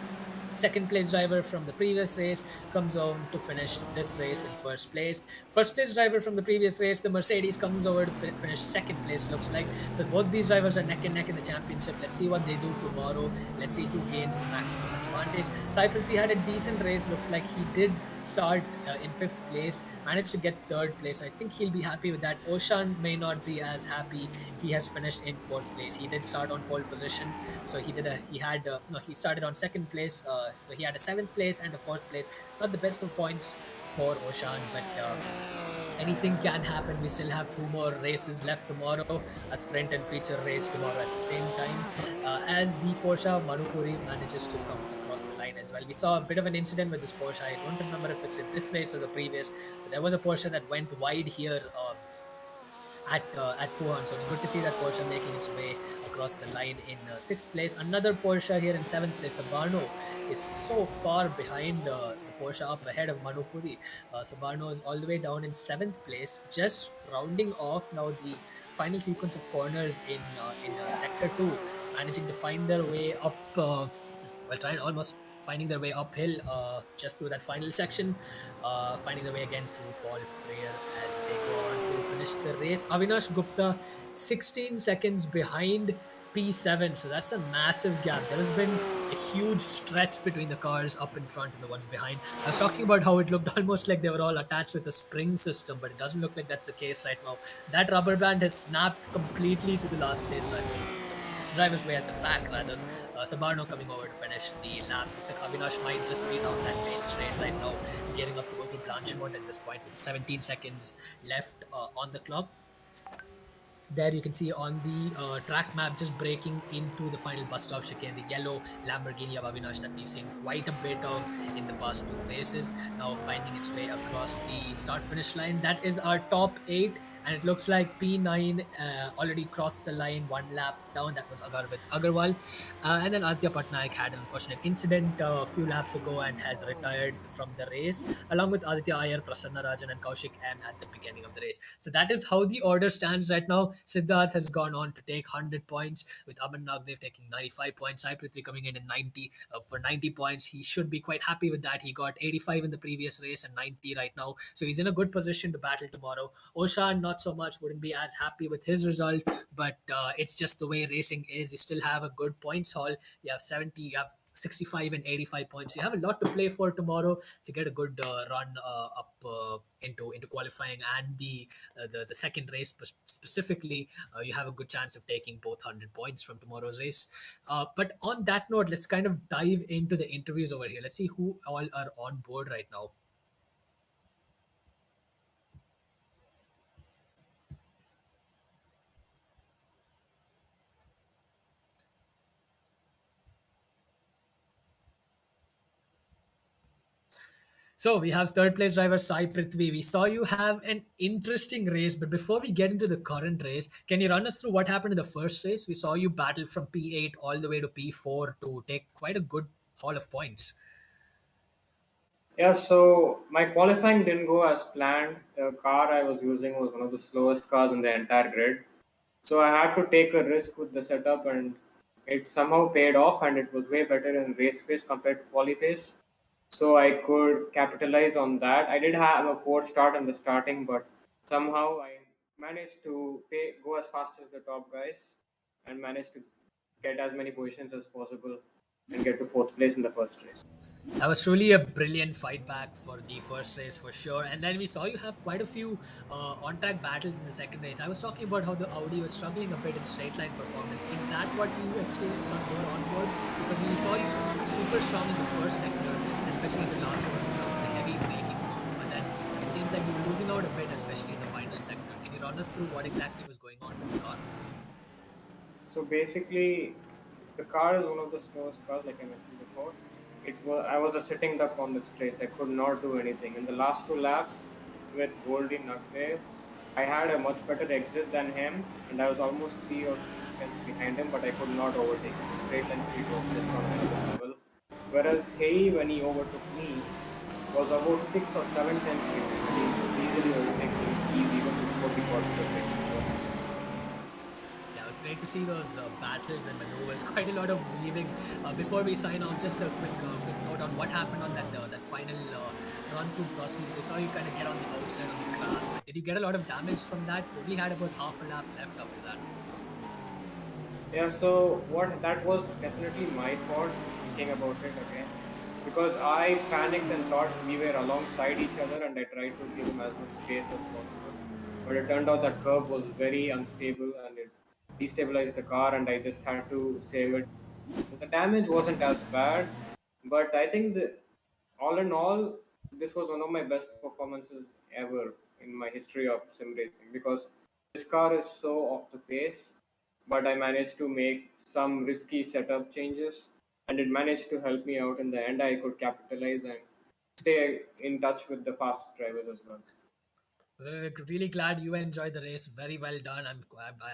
Second place driver from the previous race comes on to finish this race in first place. First place driver from the previous race, the Mercedes, comes over to finish second place, looks like. So both these drivers are neck and neck in the championship. Let's see what they do tomorrow. Let's see who gains the maximum advantage. Sai Prithvi had a decent race. Looks like he did start in fifth place, managed to get third place. I think he'll be happy with that. Oshan may not be as happy. He has finished in fourth place. He did start on pole position, so he started on second place. So he had a seventh place and a fourth place. Not the best of points for Oshan, but anything can happen. We still have two more races left tomorrow, a sprint and feature race tomorrow at the same time. As the Porsche of Manupuri manages to come across the line as well. We saw a bit of an incident with this Porsche. I don't remember if it's in this race or the previous, but there was a Porsche that went wide here. At Puhan. So it's good to see that Porsche making its way across the line in sixth place. Another Porsche here in seventh place. Sabarno is so far behind the Porsche up ahead of Manupuri. Sabarno is all the way down in seventh place, just rounding off now the final sequence of corners in sector two, managing to find their way up. Trying almost finding their way uphill just through that final section, finding their way again through Paul Freire as they go on to finish the race. Avinash Gupta 16 seconds behind P7, so that's a massive gap. There has been a huge stretch between the cars up in front and the ones behind. I was talking about how it looked almost like they were all attached with a spring system, but it doesn't look like that's the case right now. That rubber band has snapped completely to the last place driver's way at the back rather. Sabarno coming over to finish the lap. Looks like Avinash might just be down that main straight right now, gearing up to go through Blanchimont at this point with 17 seconds left on the clock. There you can see on the track map just breaking into the final bus stop chicane, the yellow Lamborghini of Avinash that we've seen quite a bit of in the past two races, now finding its way across the start finish line. That is our top 8. And it looks like P9 already crossed the line one lap down. That was Agar with Agarwal. And then Aditya Patnaik had an unfortunate incident a few laps ago and has retired from the race, along with Aditya Iyer, Prasanna Rajan, and Kaushik M at the beginning of the race. So that is how the order stands right now. Siddharth has gone on to take 100 points, with Aman Nagdev taking 95 points. Sai Prithvi coming in 90 for 90 points. He should be quite happy with that. He got 85 in the previous race and 90 right now. So he's in a good position to battle tomorrow. Oshan, not so much, wouldn't be as happy with his result, but it's just the way racing is. You still have a good points haul. You have 70, you have 65 and 85 points. You have a lot to play for tomorrow. If you get a good run up into qualifying and the second race specifically, you have a good chance of taking both 100 points from tomorrow's race. But on that note, let's kind of dive into the interviews over here. Let's see who all are on board right now. So we have third place driver Sai Prithvi. We saw you have an interesting race, but before we get into the current race, can you run us through what happened in the first race? We saw you battle from P8 all the way to P4 to take quite a good haul of points. Yeah, so my qualifying didn't go as planned. The car I was using was one of the slowest cars in the entire grid. So I had to take a risk with the setup, and it somehow paid off, and it was way better in race pace compared to quali pace. So I could capitalize on that. I did have a poor start in the starting, but somehow I managed to go as fast as the top guys and managed to get as many positions as possible and get to fourth place in the first race. That was truly a brilliant fight back for the first race for sure. And then we saw you have quite a few on track battles in the second race. I was talking about how the Audi was struggling a bit in straight line performance. Is that what you experienced on your onboard? Because we saw you super strong in the first sector, especially in the last hours in some of the heavy braking zones. But then it seems like you were losing out a bit, especially in the final sector. Can you run us through what exactly was going on with the car? So basically, the car is one of the slowest cars, like I mentioned before. I was a sitting duck on the straights. I could not do anything. In the last two laps with Goldie Nugget, I had a much better exit than him, and I was almost 3 or 4 tenths behind him, but I could not overtake him. The straight line speed was just on another level. Whereas Hay, when he overtook me, was about 6 or 7 tenths behind, and he could easily overtake me easy even before he got to the pit. Yeah, it was great to see those battles and maneuvers. Quite a lot of weaving. Before we sign off, just a quick note on what happened on that final run through process. We saw you kind of get on the outside on the grass, but did you get a lot of damage from that? You only had about half a lap left after that. Yeah, so what that was definitely my fault thinking about it again. Because I panicked and thought we were alongside each other and I tried to give him as much space as possible. But it turned out that curve was very unstable and it destabilized the car and I just had to save it. So the damage wasn't as bad, but I think that all in all, this was one of my best performances ever in my history of sim racing because this car is so off the pace, but I managed to make some risky setup changes and it managed to help me out in the end. I could capitalize and stay in touch with the fast drivers as well. We're really glad you enjoyed the race. Very well done.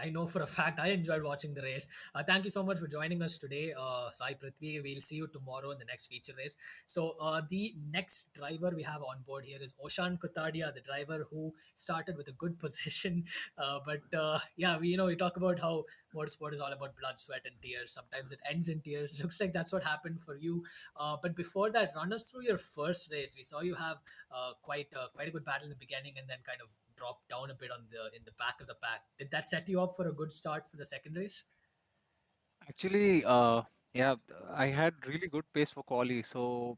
I know for a fact I enjoyed watching the race. Thank you so much for joining us today, Sai Prithvi. We'll see you tomorrow in the next feature race. So the next driver we have on board here is Oshan Kothadiya, the driver who started with a good position. But yeah, we talk about how motorsport is all about blood, sweat, and tears. Sometimes it ends in tears. Looks like that's what happened for you. But before that, run us through your first race. We saw you have quite a good battle in the beginning and then kind of dropped down a bit on the in the back of the pack. Did that set you up for a good start for the second race? Actually, yeah, I had really good pace for quali. So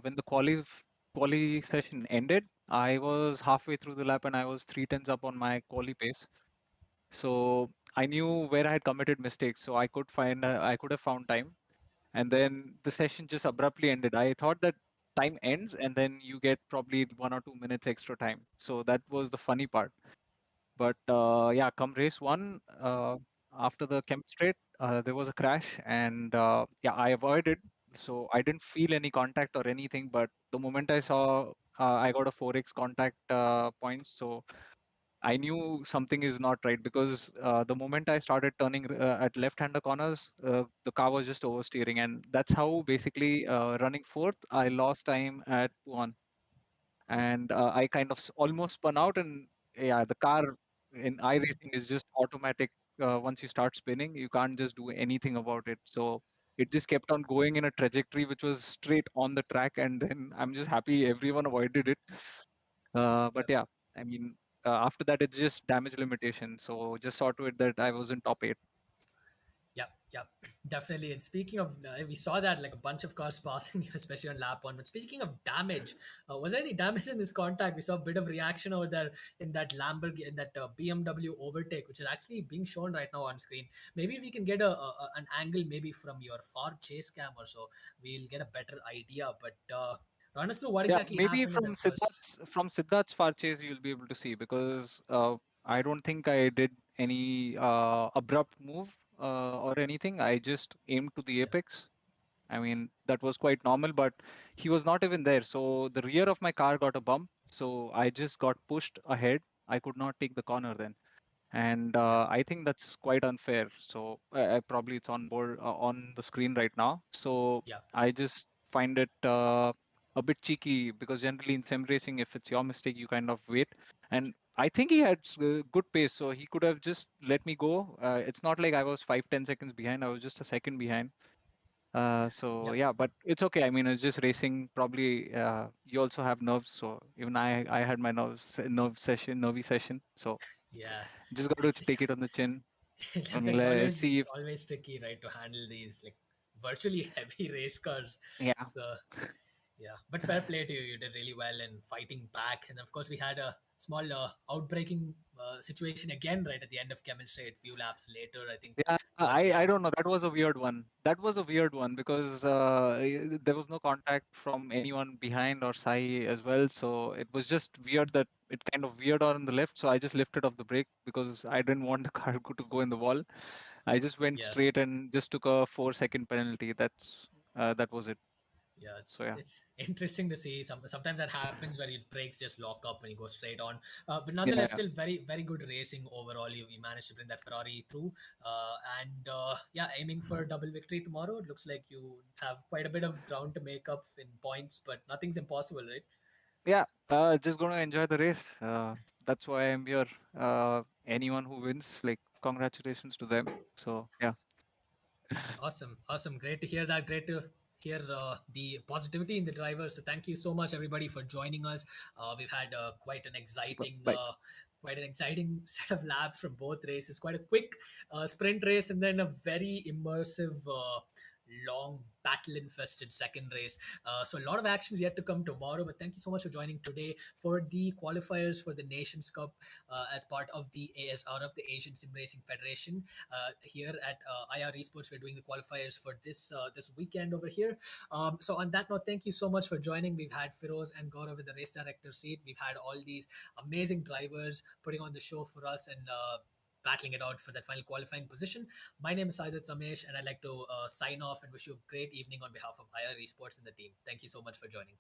when the quali session ended, I was halfway through the lap and I was 3 tenths up on my quali pace. So I knew where I had committed mistakes. So I could have found time. And then the session just abruptly ended. I thought that time ends and then you get probably 1 or 2 minutes extra time. So that was the funny part. But yeah, come race one, after the Kemp Straight, there was a crash, and yeah, I avoided. So I didn't feel any contact or anything. But the moment I saw, I got a 4x contact points. So I knew something is not right because the moment I started turning at left-hander corners, the car was just oversteering, and that's how basically running fourth, I lost time at Puan, and I kind of almost spun out. And yeah, the car in iRacing is just automatic. Once you start spinning, you can't just do anything about it. So it just kept on going in a trajectory which was straight on the track, and then I'm just happy everyone avoided it. But Yep. yeah, I mean, after that, it's just damage limitation. So just saw to it that I was in top eight. Yep, yep, definitely. And speaking of, we saw that like a bunch of cars passing, especially on lap one. But speaking of damage, was there any damage in this contact? We saw a bit of reaction over there in that Lamborghini, in that BMW overtake, which is actually being shown right now on screen. Maybe we can get an angle, maybe from your far chase cam or so. We'll get a better idea. But run us through what Yeah, exactly maybe happened in from that first. Siddharth's far chase you'll be able to see because I don't think I did any abrupt move or anything. I just aimed to the Yeah, apex. I mean, that was quite normal, but he was not even there. So the rear of my car got a bump. So I just got pushed ahead. I could not take the corner then. And yeah, I think that's quite unfair. So probably it's on board on the screen right now. So yeah, I just find it a bit cheeky because generally in sim racing, if it's your mistake, you kind of wait. And I think he had good pace, so he could have just let me go. It's not like I was 5-10 seconds behind. I was just a second behind. So yeah. yeah, but it's okay. I mean, it's just racing. Probably you also have nerves, so even I had my nervy session. So Yeah, just got to it's take it on the chin. And it's let's always see it's if always tricky, right, to handle these like virtually heavy race cars. yeah, So yeah, but fair play to you. You did really well in fighting back, and of course we had a small outbreaking situation again right at the end of chemistry. A few laps later, I think yeah. towards the I end. don't know. That was a weird one. That was a weird one because there was no contact from anyone behind or Sai as well. So it was just weird that it kind of veered on the left. So I just lifted off the brake because I didn't want the car to go in the wall. I just went Yeah, straight and just took a 4 second penalty. That was it. yeah, So it's yeah, it's interesting to see. Sometimes that happens where your brakes just lock up and you go straight on. But yeah, nonetheless, yeah. still very good racing overall. You managed to bring that Ferrari through, and yeah, aiming for double victory tomorrow. It looks like you have quite a bit of ground to make up in points, but nothing's impossible, right? Yeah, just gonna enjoy the race. That's why I'm here. Anyone who wins, like, congratulations to them. So yeah, Awesome, awesome. Great to hear that. Great to hear the positivity in the drivers. So thank you so much, everybody, for joining us. We've had super. Bye. quite an exciting set of laps from both races. Quite a quick sprint race, and then a very immersive. Long battle infested second race, so a lot of actions yet to come tomorrow, but thank you so much for joining today for the qualifiers for the Nations Cup as part of the ASRF, the Asian Sim Racing Federation. Here at IR Esports, we're doing the qualifiers for this weekend over here. So on that note, thank you so much for joining. We've had Firoz and Gaurav in the race director seat. We've had all these amazing drivers putting on the show for us and battling it out for that final qualifying position. My name is Saidat Ramesh, and I'd like to sign off and wish you a great evening on behalf of IR Esports and the team. Thank you so much for joining.